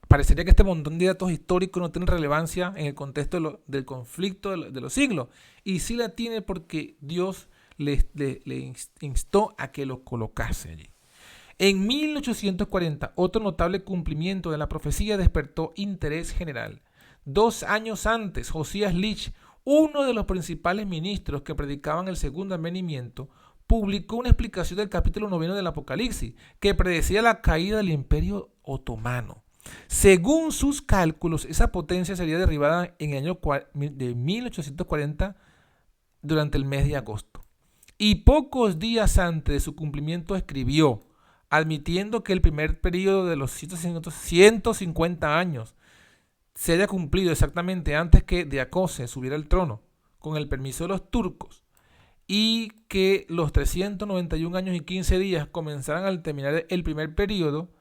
Parecería que este montón de datos históricos no tienen relevancia en el contexto del conflicto de los siglos. Y sí la tiene porque Dios le instó a que lo colocase allí. En 1840, otro notable cumplimiento de la profecía despertó interés general. 2 años antes, Josías Lish, uno de los principales ministros que predicaban el segundo advenimiento, publicó una explicación del capítulo 9 del Apocalipsis, que predecía la caída del Imperio Otomano. Según sus cálculos, esa potencia sería derribada en el año de 1840 durante el mes de agosto. Y pocos días antes de su cumplimiento escribió, admitiendo que el primer periodo de los 150 años se haya cumplido exactamente antes que Diacose subiera al trono, con el permiso de los turcos, y que los 391 años y 15 días comenzaran al terminar el primer periodo,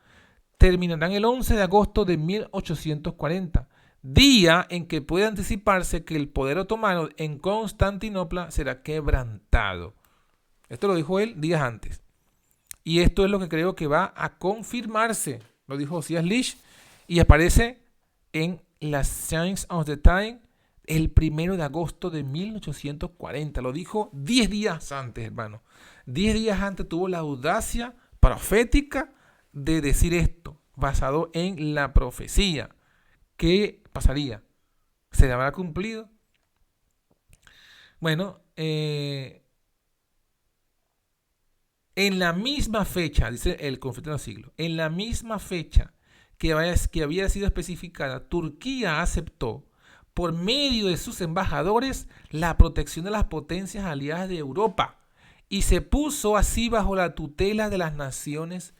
terminarán el 11 de agosto de 1840, día en que puede anticiparse que el poder otomano en Constantinopla será quebrantado. Esto lo dijo él días antes. Y esto es lo que creo que va a confirmarse, lo dijo Josías Lish, y aparece en la Science of the Time el 1 de agosto de 1840. Lo dijo 10 días antes, hermano. 10 días antes tuvo la audacia profética de decir esto, basado en la profecía. ¿Qué pasaría? ¿Se habrá cumplido? Bueno, en la misma fecha, dice el conflicto de los siglos, en la misma fecha que había sido especificada, Turquía aceptó, por medio de sus embajadores, la protección de las potencias aliadas de Europa y se puso así bajo la tutela de las naciones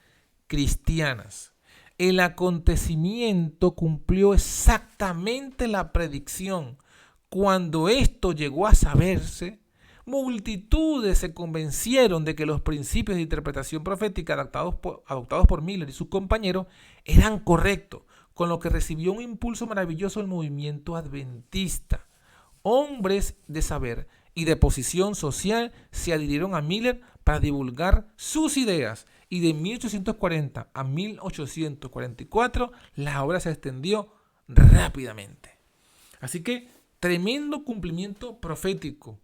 cristianas. El acontecimiento cumplió exactamente la predicción. Cuando esto llegó a saberse, multitudes se convencieron de que los principios de interpretación profética adoptados por Miller y sus compañeros eran correctos, con lo que recibió un impulso maravilloso el movimiento adventista. Hombres de saber y de posición social se adhirieron a Miller para divulgar sus ideas, y de 1840 a 1844 la obra se extendió rápidamente. Así que tremendo cumplimiento profético,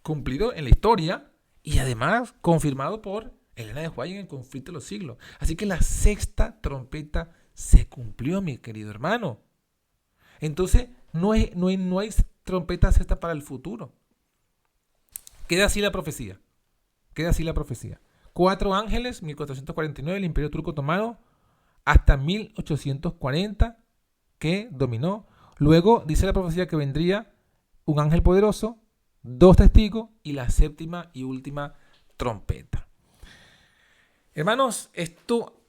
cumplido en la historia y además confirmado por Elena de White en el conflicto de los siglos. Así que la sexta trompeta se cumplió, mi querido hermano. Entonces no hay trompeta sexta para el futuro. Queda así la profecía. 4 ángeles, 1449, el Imperio Turco Otomano, hasta 1840, que dominó. Luego dice la profecía que vendría un ángel poderoso, 2 testigos y la séptima y última trompeta. Hermanos, esto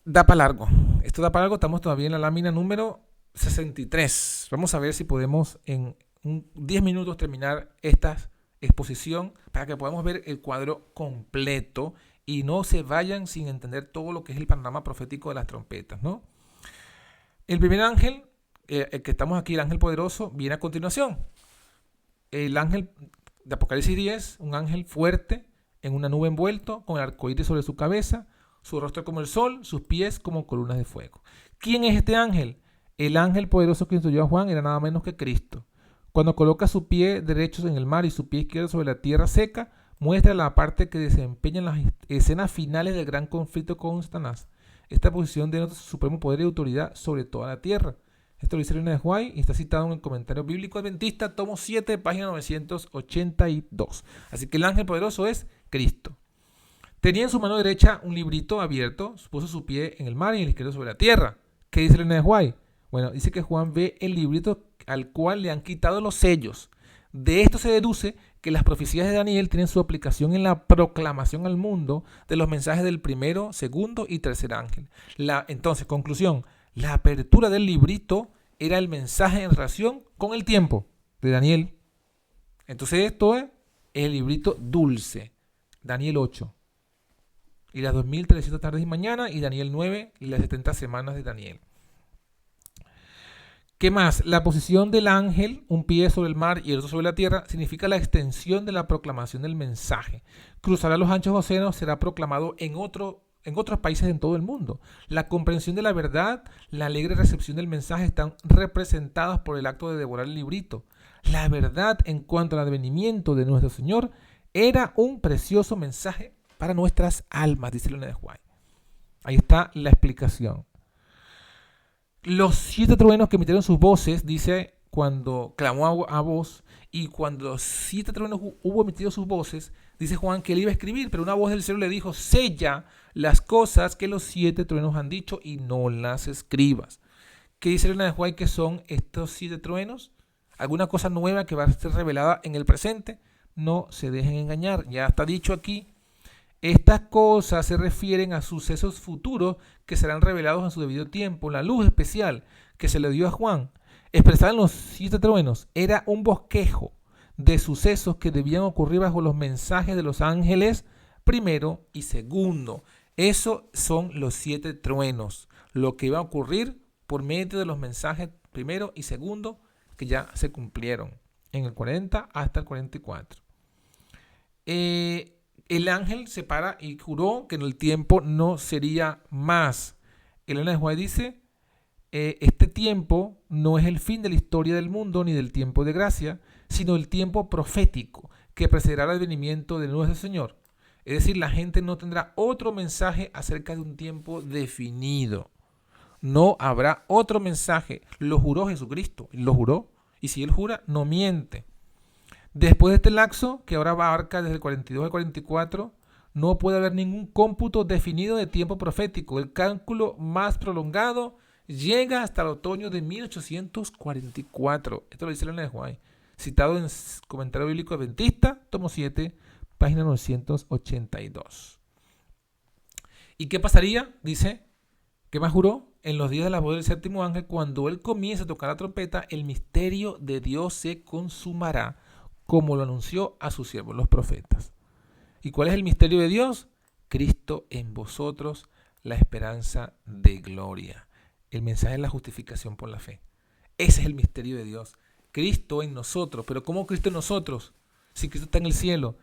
da para largo. Estamos todavía en la lámina número 63. Vamos a ver si podemos en 10 minutos terminar esta exposición para que podamos ver el cuadro completo y no se vayan sin entender todo lo que es el panorama profético de las trompetas, ¿no? El primer ángel, el que estamos aquí, el ángel poderoso, viene a continuación. El ángel de Apocalipsis 10, un ángel fuerte en una nube envuelto, con el arcoíris sobre su cabeza, su rostro como el sol, sus pies como columnas de fuego. ¿Quién es este ángel? El ángel poderoso que instruyó a Juan era nada menos que Cristo. Cuando coloca su pie derecho en el mar y su pie izquierdo sobre la tierra seca, muestra la parte que desempeña en las escenas finales del gran conflicto con Satanás. Esta posición denota su supremo poder y autoridad sobre toda la tierra. Esto lo dice Elena de White y está citado en el Comentario Bíblico Adventista, tomo 7, página 982. Así que el ángel poderoso es Cristo. Tenía en su mano derecha un librito abierto, puso su pie en el mar y el izquierdo sobre la tierra. ¿Qué dice Elena de White? Bueno, dice que Juan ve el librito al cual le han quitado los sellos. De esto se deduce que las profecías de Daniel tienen su aplicación en la proclamación al mundo de los mensajes del primero, segundo y tercer ángel. Entonces, conclusión, la apertura del librito era el mensaje en relación con el tiempo de Daniel. Entonces esto es el librito dulce, Daniel 8. Y las 2300 tardes y mañanas, y Daniel 9 y las 70 semanas de Daniel. ¿Qué más? La posición del ángel, un pie sobre el mar y el otro sobre la tierra, significa la extensión de la proclamación del mensaje. Cruzará los anchos océanos, será proclamado en otros países en todo el mundo. La comprensión de la verdad, la alegre recepción del mensaje están representadas por el acto de devorar el librito. La verdad en cuanto al advenimiento de nuestro Señor era un precioso mensaje para nuestras almas, dice Elena de White. Ahí está la explicación. Los 7 truenos que emitieron sus voces, dice, cuando clamó a voz, y cuando los 7 truenos hubo emitido sus voces, dice Juan que él iba a escribir, pero una voz del cielo le dijo, sella las cosas que los 7 truenos han dicho y no las escribas. ¿Qué dice Elena de White que son estos 7 truenos? ¿Alguna cosa nueva que va a ser revelada en el presente? No se dejen engañar, ya está dicho aquí. Estas cosas se refieren a sucesos futuros que serán revelados en su debido tiempo. La luz especial que se le dio a Juan, expresada en los 7 truenos, era un bosquejo de sucesos que debían ocurrir bajo los mensajes de los ángeles primero y segundo. Esos son los 7 truenos, lo que iba a ocurrir por medio de los mensajes primero y segundo que ya se cumplieron en el 40 hasta el 44. El ángel se para y juró que en el tiempo no sería más. Elena de White dice, este tiempo no es el fin de la historia del mundo ni del tiempo de gracia, sino el tiempo profético que precederá el advenimiento de nuestro Señor. Es decir, la gente no tendrá otro mensaje acerca de un tiempo definido. No habrá otro mensaje. Lo juró Jesucristo, lo juró. Y si él jura, no miente. Después de este lapso, que ahora abarca desde el 42 al 44, no puede haber ningún cómputo definido de tiempo profético. El cálculo más prolongado llega hasta el otoño de 1844. Esto lo dice Elena de White, citado en Comentario Bíblico Adventista, tomo 7, página 982. ¿Y qué pasaría? Dice, ¿qué más juró? En los días de la voz del séptimo ángel, cuando él comience a tocar la trompeta, el misterio de Dios se consumará, como lo anunció a sus siervos, los profetas. ¿Y cuál es el misterio de Dios? Cristo en vosotros, la esperanza de gloria. El mensaje de la justificación por la fe. Ese es el misterio de Dios. Cristo en nosotros. ¿Pero cómo Cristo en nosotros? Si Cristo está en el cielo.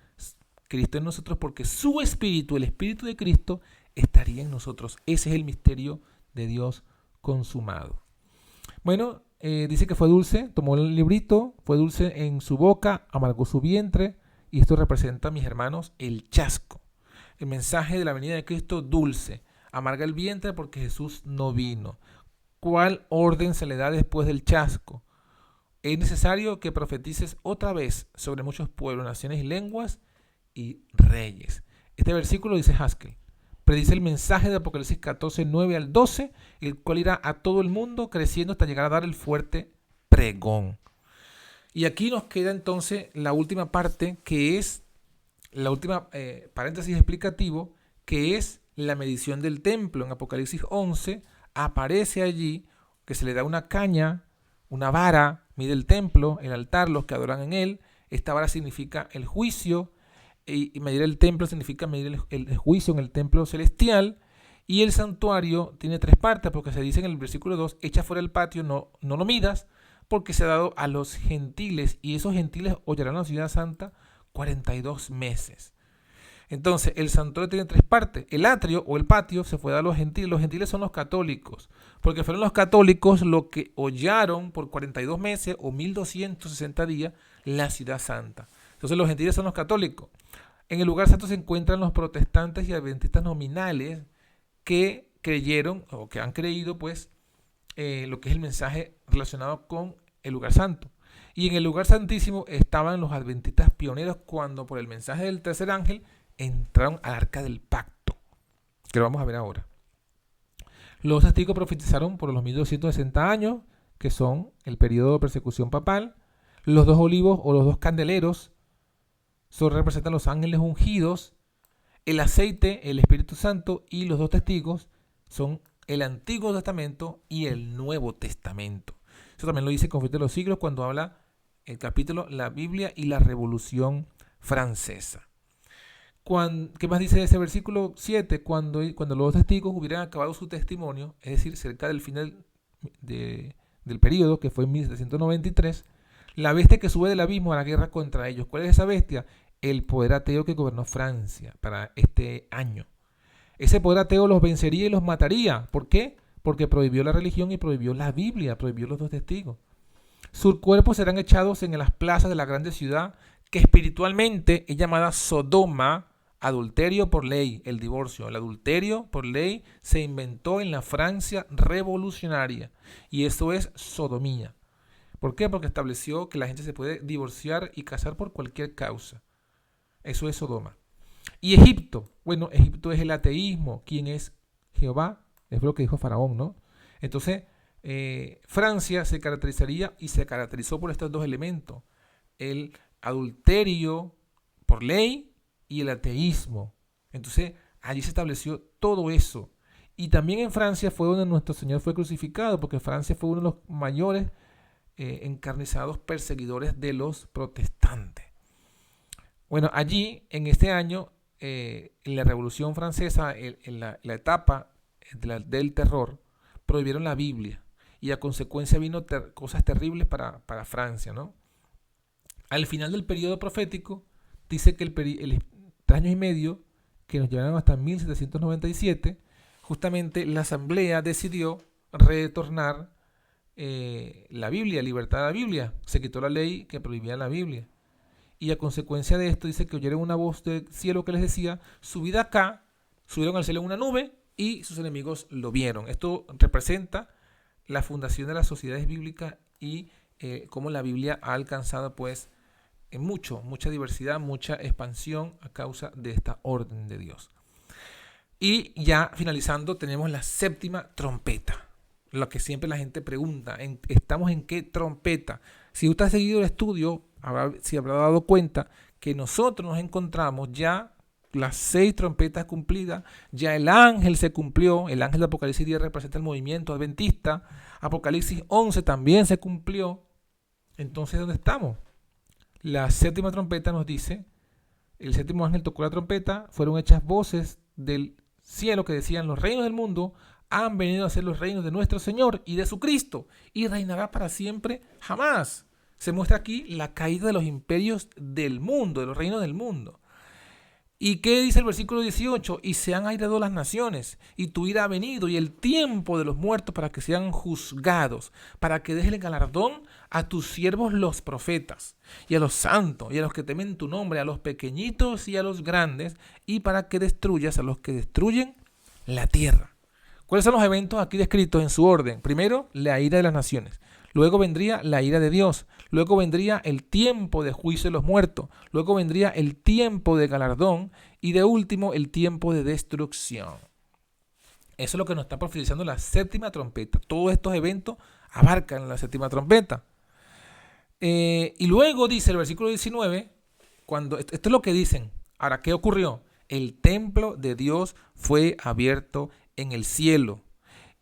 Cristo en nosotros porque su espíritu, el espíritu de Cristo, estaría en nosotros. Ese es el misterio de Dios consumado. Bueno, dice que fue dulce, tomó el librito, fue dulce en su boca, amargó su vientre, y esto representa, mis hermanos, el chasco. El mensaje de la venida de Cristo dulce, amarga el vientre porque Jesús no vino. ¿Cuál orden se le da después del chasco? Es necesario que profetices otra vez sobre muchos pueblos, naciones y lenguas y reyes. Este versículo dice Haskell. Predice el mensaje de Apocalipsis 14, 9 al 12, el cual irá a todo el mundo creciendo hasta llegar a dar el fuerte pregón. Y aquí nos queda entonces la última parte, que es la última paréntesis explicativo, que es la medición del templo. En Apocalipsis 11 aparece allí que se le da una caña, una vara, mide el templo, el altar, los que adoran en él. Esta vara significa el juicio. Y medir el templo significa medir el juicio en el templo celestial. Y el santuario tiene 3 partes, porque se dice en el versículo 2, echa fuera el patio, no lo midas, porque se ha dado a los gentiles, y esos gentiles hollarán la ciudad santa 42 meses. Entonces, el santuario tiene 3 partes. El atrio o el patio se fue dado a los gentiles. Los gentiles son los católicos, porque fueron los católicos los que hollaron por 42 meses o 1260 días la ciudad santa. Entonces, los gentiles son los católicos. En el lugar santo se encuentran los protestantes y adventistas nominales que creyeron o que han creído pues lo que es el mensaje relacionado con el lugar santo. Y en el lugar santísimo estaban los adventistas pioneros cuando por el mensaje del tercer ángel entraron al arca del pacto, que lo vamos a ver ahora. Los testigos profetizaron por los 1260 años, que son el periodo de persecución papal. Los 2 olivos o los 2 candeleros representan los ángeles ungidos. El aceite, el Espíritu Santo, y los 2 testigos son el Antiguo Testamento y el Nuevo Testamento. Eso también lo dice Conflicto de los Siglos cuando habla el capítulo La Biblia y la Revolución Francesa. ¿Qué más dice ese versículo 7? Cuando los testigos hubieran acabado su testimonio, es decir, cerca del final del periodo, que fue en 1793, la bestia que sube del abismo a la guerra contra ellos. ¿Cuál es esa bestia? El poder ateo que gobernó Francia para este año. Ese poder ateo los vencería y los mataría. ¿Por qué? Porque prohibió la religión y prohibió la Biblia, prohibió los 2 testigos. Sus cuerpos serán echados en las plazas de la grande ciudad, que espiritualmente es llamada Sodoma. Adulterio por ley, el divorcio. El adulterio por ley se inventó en la Francia revolucionaria y eso es sodomía. ¿Por qué? Porque estableció que la gente se puede divorciar y casar por cualquier causa. Eso es Sodoma. Y Egipto. Bueno, Egipto es el ateísmo. ¿Quién es Jehová? Es lo que dijo Faraón, ¿no? Entonces, Francia se caracterizaría y se caracterizó por estos 2 elementos. El adulterio por ley y el ateísmo. Entonces, allí se estableció todo eso. Y también en Francia fue donde nuestro Señor fue crucificado, porque Francia fue uno de los mayores encarnizados perseguidores de los protestantes. Bueno, allí, en este año, en la Revolución Francesa, en la etapa del terror, prohibieron la Biblia. Y a consecuencia vino cosas terribles para Francia, ¿no? Al final del periodo profético, dice que el 3 años y medio, que nos llevaron hasta 1797, justamente la asamblea decidió retornar la Biblia, libertad de la Biblia. Se quitó la ley que prohibía la Biblia. Y a consecuencia de esto dice que oyeron una voz del cielo que les decía, subid acá, subieron al cielo en una nube y sus enemigos lo vieron. Esto representa la fundación de las sociedades bíblicas y cómo la Biblia ha alcanzado pues mucha diversidad, mucha expansión a causa de esta orden de Dios. Y ya finalizando tenemos la 7ª trompeta. Lo que siempre la gente pregunta, ¿estamos en qué trompeta? Si usted ha seguido el estudio, se habrá dado cuenta que nosotros nos encontramos ya las 6 trompetas cumplidas, ya el ángel se cumplió, el ángel de Apocalipsis 10 representa el movimiento adventista, Apocalipsis 11 también se cumplió. Entonces, ¿dónde estamos? La 7ª trompeta nos dice, el 7º ángel tocó la trompeta, fueron hechas voces del cielo que decían, los reinos del mundo han venido a ser los reinos de nuestro Señor y de su Cristo, y reinará para siempre jamás. Se muestra aquí la caída de los imperios del mundo, de los reinos del mundo. ¿Y qué dice el versículo 18? Y se han airado las naciones, y tu ira ha venido, y el tiempo de los muertos para que sean juzgados, para que dejes el galardón a tus siervos los profetas, y a los santos, y a los que temen tu nombre, a los pequeñitos y a los grandes, y para que destruyas a los que destruyen la tierra. ¿Cuáles son los eventos aquí descritos en su orden? Primero, la ira de las naciones. Luego vendría la ira de Dios. Luego vendría el tiempo de juicio de los muertos. Luego vendría el tiempo de galardón. Y de último, el tiempo de destrucción. Eso es lo que nos está profetizando la 7ª trompeta. Todos estos eventos abarcan la 7ª trompeta. Y luego dice el versículo 19, esto es lo que dicen. Ahora, ¿qué ocurrió? El templo de Dios fue abierto en el cielo.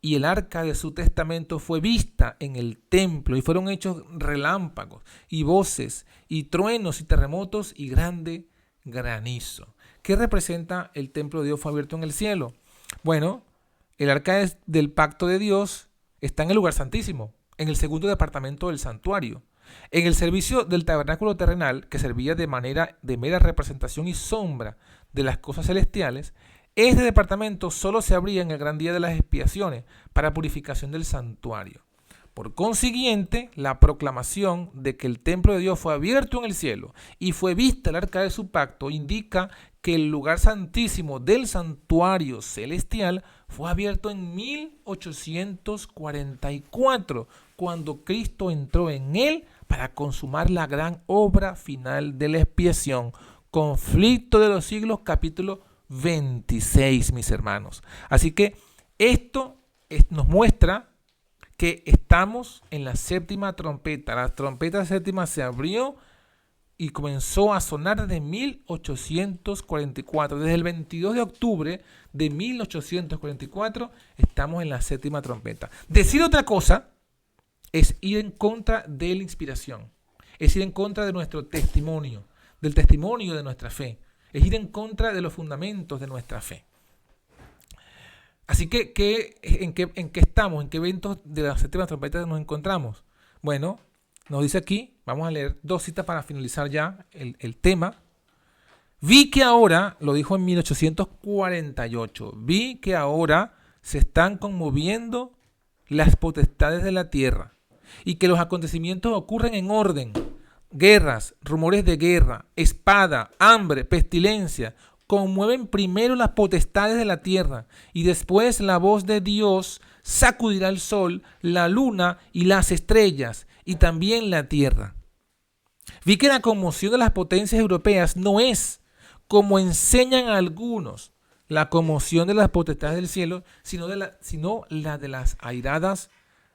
Y el arca de su testamento fue vista en el templo, y fueron hechos relámpagos, y voces, y truenos, y terremotos, y grande granizo. ¿Qué representa el templo de Dios fue abierto en el cielo? Bueno, el arca del pacto de Dios está en el lugar santísimo, en el segundo departamento del santuario. En el servicio del tabernáculo terrenal, que servía de mera representación y sombra de las cosas celestiales, este departamento solo se abría en el gran día de las expiaciones para purificación del santuario. Por consiguiente, la proclamación de que el templo de Dios fue abierto en el cielo y fue vista el arca de su pacto indica que el lugar santísimo del santuario celestial fue abierto en 1844, cuando Cristo entró en él para consumar la gran obra final de la expiación. Conflicto de los siglos, capítulo 26, mis hermanos. Así que esto nos muestra que estamos en la séptima trompeta. La trompeta séptima se abrió y comenzó a sonar desde 1844. Desde el 22 de octubre de 1844 estamos en la séptima trompeta. Decir otra cosa es ir en contra de la inspiración. Es ir en contra de nuestro testimonio, del testimonio de nuestra fe. Es ir en contra de los fundamentos de nuestra fe. Así que, ¿en qué estamos? ¿En qué eventos de la séptima trompeta nos encontramos? Bueno, nos dice aquí, vamos a leer 2 citas para finalizar ya el tema. Vi que ahora, lo dijo en 1848, vi que ahora se están conmoviendo las potestades de la tierra y que los acontecimientos ocurren en orden. Guerras, rumores de guerra, espada, hambre, pestilencia, conmueven primero las potestades de la tierra y después la voz de Dios sacudirá el sol, la luna y las estrellas y también la tierra. Vi que la conmoción de las potencias europeas no es, como enseñan algunos, la conmoción de las potestades del cielo, sino la de las airadas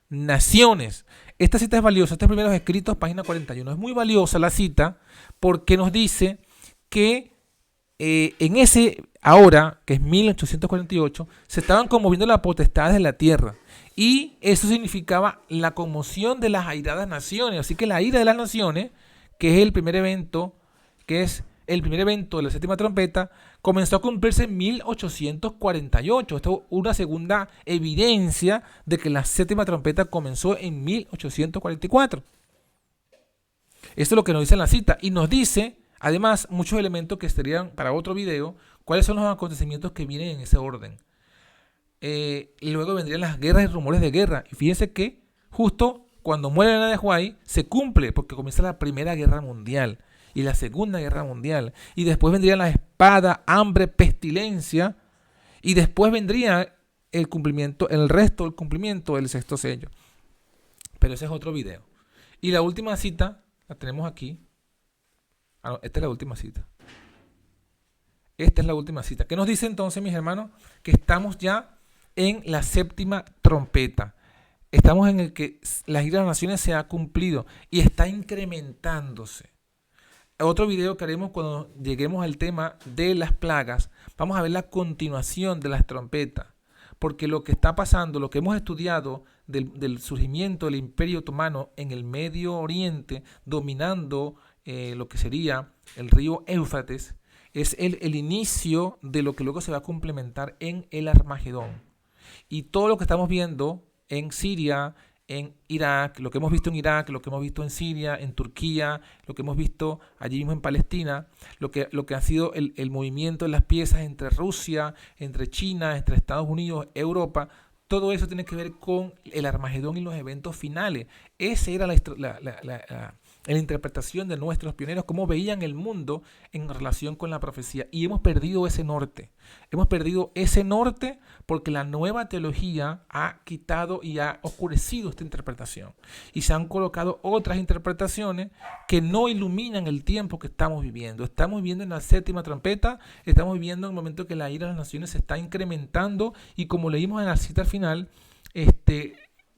naciones. Esta cita es valiosa, estos primeros escritos, página 41. Es muy valiosa la cita porque nos dice que en ese ahora, que es 1848, se estaban conmoviendo las potestades de la tierra. Y eso significaba la conmoción de las airadas naciones. Así que la ira de las naciones, que es el primer evento, de la séptima trompeta, comenzó a cumplirse en 1848. Esto es una segunda evidencia de que la séptima trompeta comenzó en 1844. Esto es lo que nos dice en la cita. Y nos dice, además, muchos elementos que estarían para otro video, cuáles son los acontecimientos que vienen en ese orden. Y luego vendrían las guerras y rumores de guerra. Y fíjense que justo cuando muere Elena de White se cumple, porque comienza la Primera Guerra Mundial y la Segunda Guerra Mundial. Y después vendría la espada, hambre, pestilencia. Y después vendría el resto del cumplimiento del sexto sello. Pero ese es otro video. Y la última cita la tenemos aquí. Esta es la última cita. Esta es la última cita. ¿Qué nos dice entonces, mis hermanos? Que estamos ya en la séptima trompeta. Estamos en el que la ira de las naciones se ha cumplido y está incrementándose. Otro video que haremos cuando lleguemos al tema de las plagas, vamos a ver la continuación de las trompetas. Porque lo que está pasando, lo que hemos estudiado del surgimiento del Imperio Otomano en el Medio Oriente, dominando lo que sería el río Éufrates, es el inicio de lo que luego se va a complementar en el Armagedón. Y todo lo que estamos viendo en Siria, en Irak, lo que hemos visto en Irak, lo que hemos visto en Siria, en Turquía, lo que hemos visto allí mismo en Palestina, lo que ha sido el movimiento de las piezas entre Rusia, entre China, entre Estados Unidos, Europa, todo eso tiene que ver con el Armagedón y los eventos finales. Esa era la interpretación de nuestros pioneros, cómo veían el mundo en relación con la profecía. Y hemos perdido ese norte. Hemos perdido ese norte porque la nueva teología ha quitado y ha oscurecido esta interpretación. Y se han colocado otras interpretaciones que no iluminan el tiempo que estamos viviendo. Estamos viviendo en la séptima trompeta, estamos viviendo en el momento que la ira de las naciones se está incrementando y como leímos en la cita al final,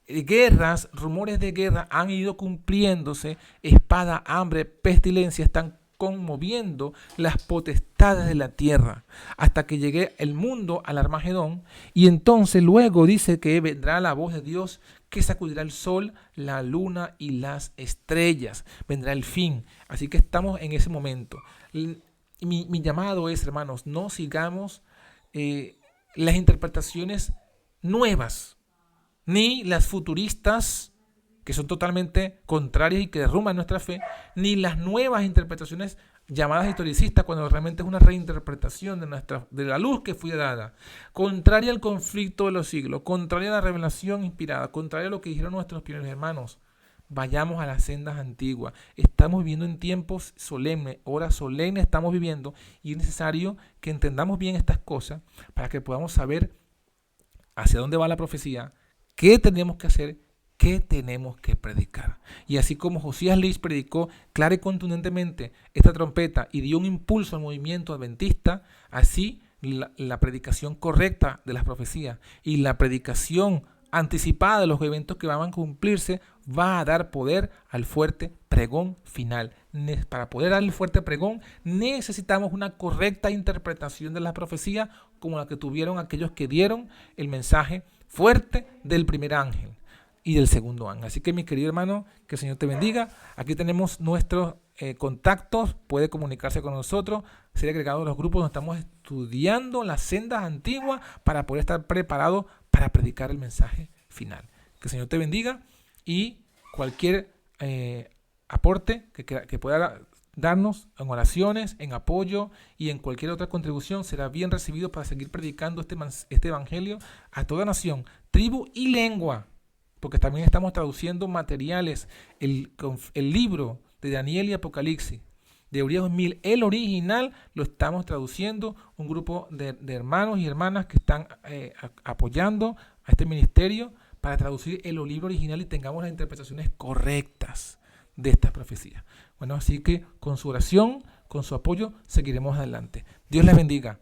guerras, rumores de guerra han ido cumpliéndose, espada, hambre, pestilencia, están conmoviendo las potestades de la tierra hasta que llegue el mundo al Armagedón y entonces luego dice que vendrá la voz de Dios que sacudirá el sol, la luna y las estrellas, vendrá el fin, así que estamos en ese momento. Mi llamado es, hermanos, no sigamos las interpretaciones nuevas ni las futuristas que son totalmente contrarias y que derrumban nuestra fe, ni las nuevas interpretaciones llamadas historicistas, cuando realmente es una reinterpretación de la luz que fue dada, contraria al conflicto de los siglos, contraria a la revelación inspirada, contraria a lo que dijeron nuestros primeros hermanos. Vayamos a las sendas antiguas. Estamos viviendo en tiempos solemnes, horas solemnes estamos viviendo, y es necesario que entendamos bien estas cosas para que podamos saber hacia dónde va la profecía, qué tenemos que hacer, qué tenemos que predicar. Y así como Josías Lich predicó clara y contundentemente esta trompeta y dio un impulso al movimiento adventista, así la predicación correcta de las profecías y la predicación anticipada de los eventos que van a cumplirse va a dar poder al fuerte pregón final. Para poder dar el fuerte pregón necesitamos una correcta interpretación de la profecía, como la que tuvieron aquellos que dieron el mensaje fuerte del primer ángel y del segundo ángel. Así que, mi querido hermano, que el Señor te bendiga. Aquí tenemos nuestros contactos, puede comunicarse con nosotros, ser agregado a los grupos donde estamos estudiando las sendas antiguas para poder estar preparado para predicar el mensaje final. Que el Señor te bendiga, y cualquier aporte que pueda darnos en oraciones, en apoyo y en cualquier otra contribución será bien recibido para seguir predicando este evangelio a toda nación, tribu y lengua, porque también estamos traduciendo materiales, el libro de Daniel y Apocalipsis, de Urias 2000, el original lo estamos traduciendo, un grupo de hermanos y hermanas que están apoyando a este ministerio para traducir el libro original y tengamos las interpretaciones correctas de estas profecías. Bueno, así que con su oración, con su apoyo, seguiremos adelante. Dios les bendiga.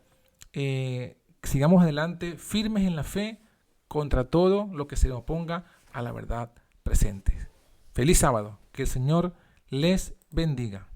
Sigamos adelante, firmes en la fe, contra todo lo que se oponga a la verdad presente. Feliz sábado. Que el Señor les bendiga.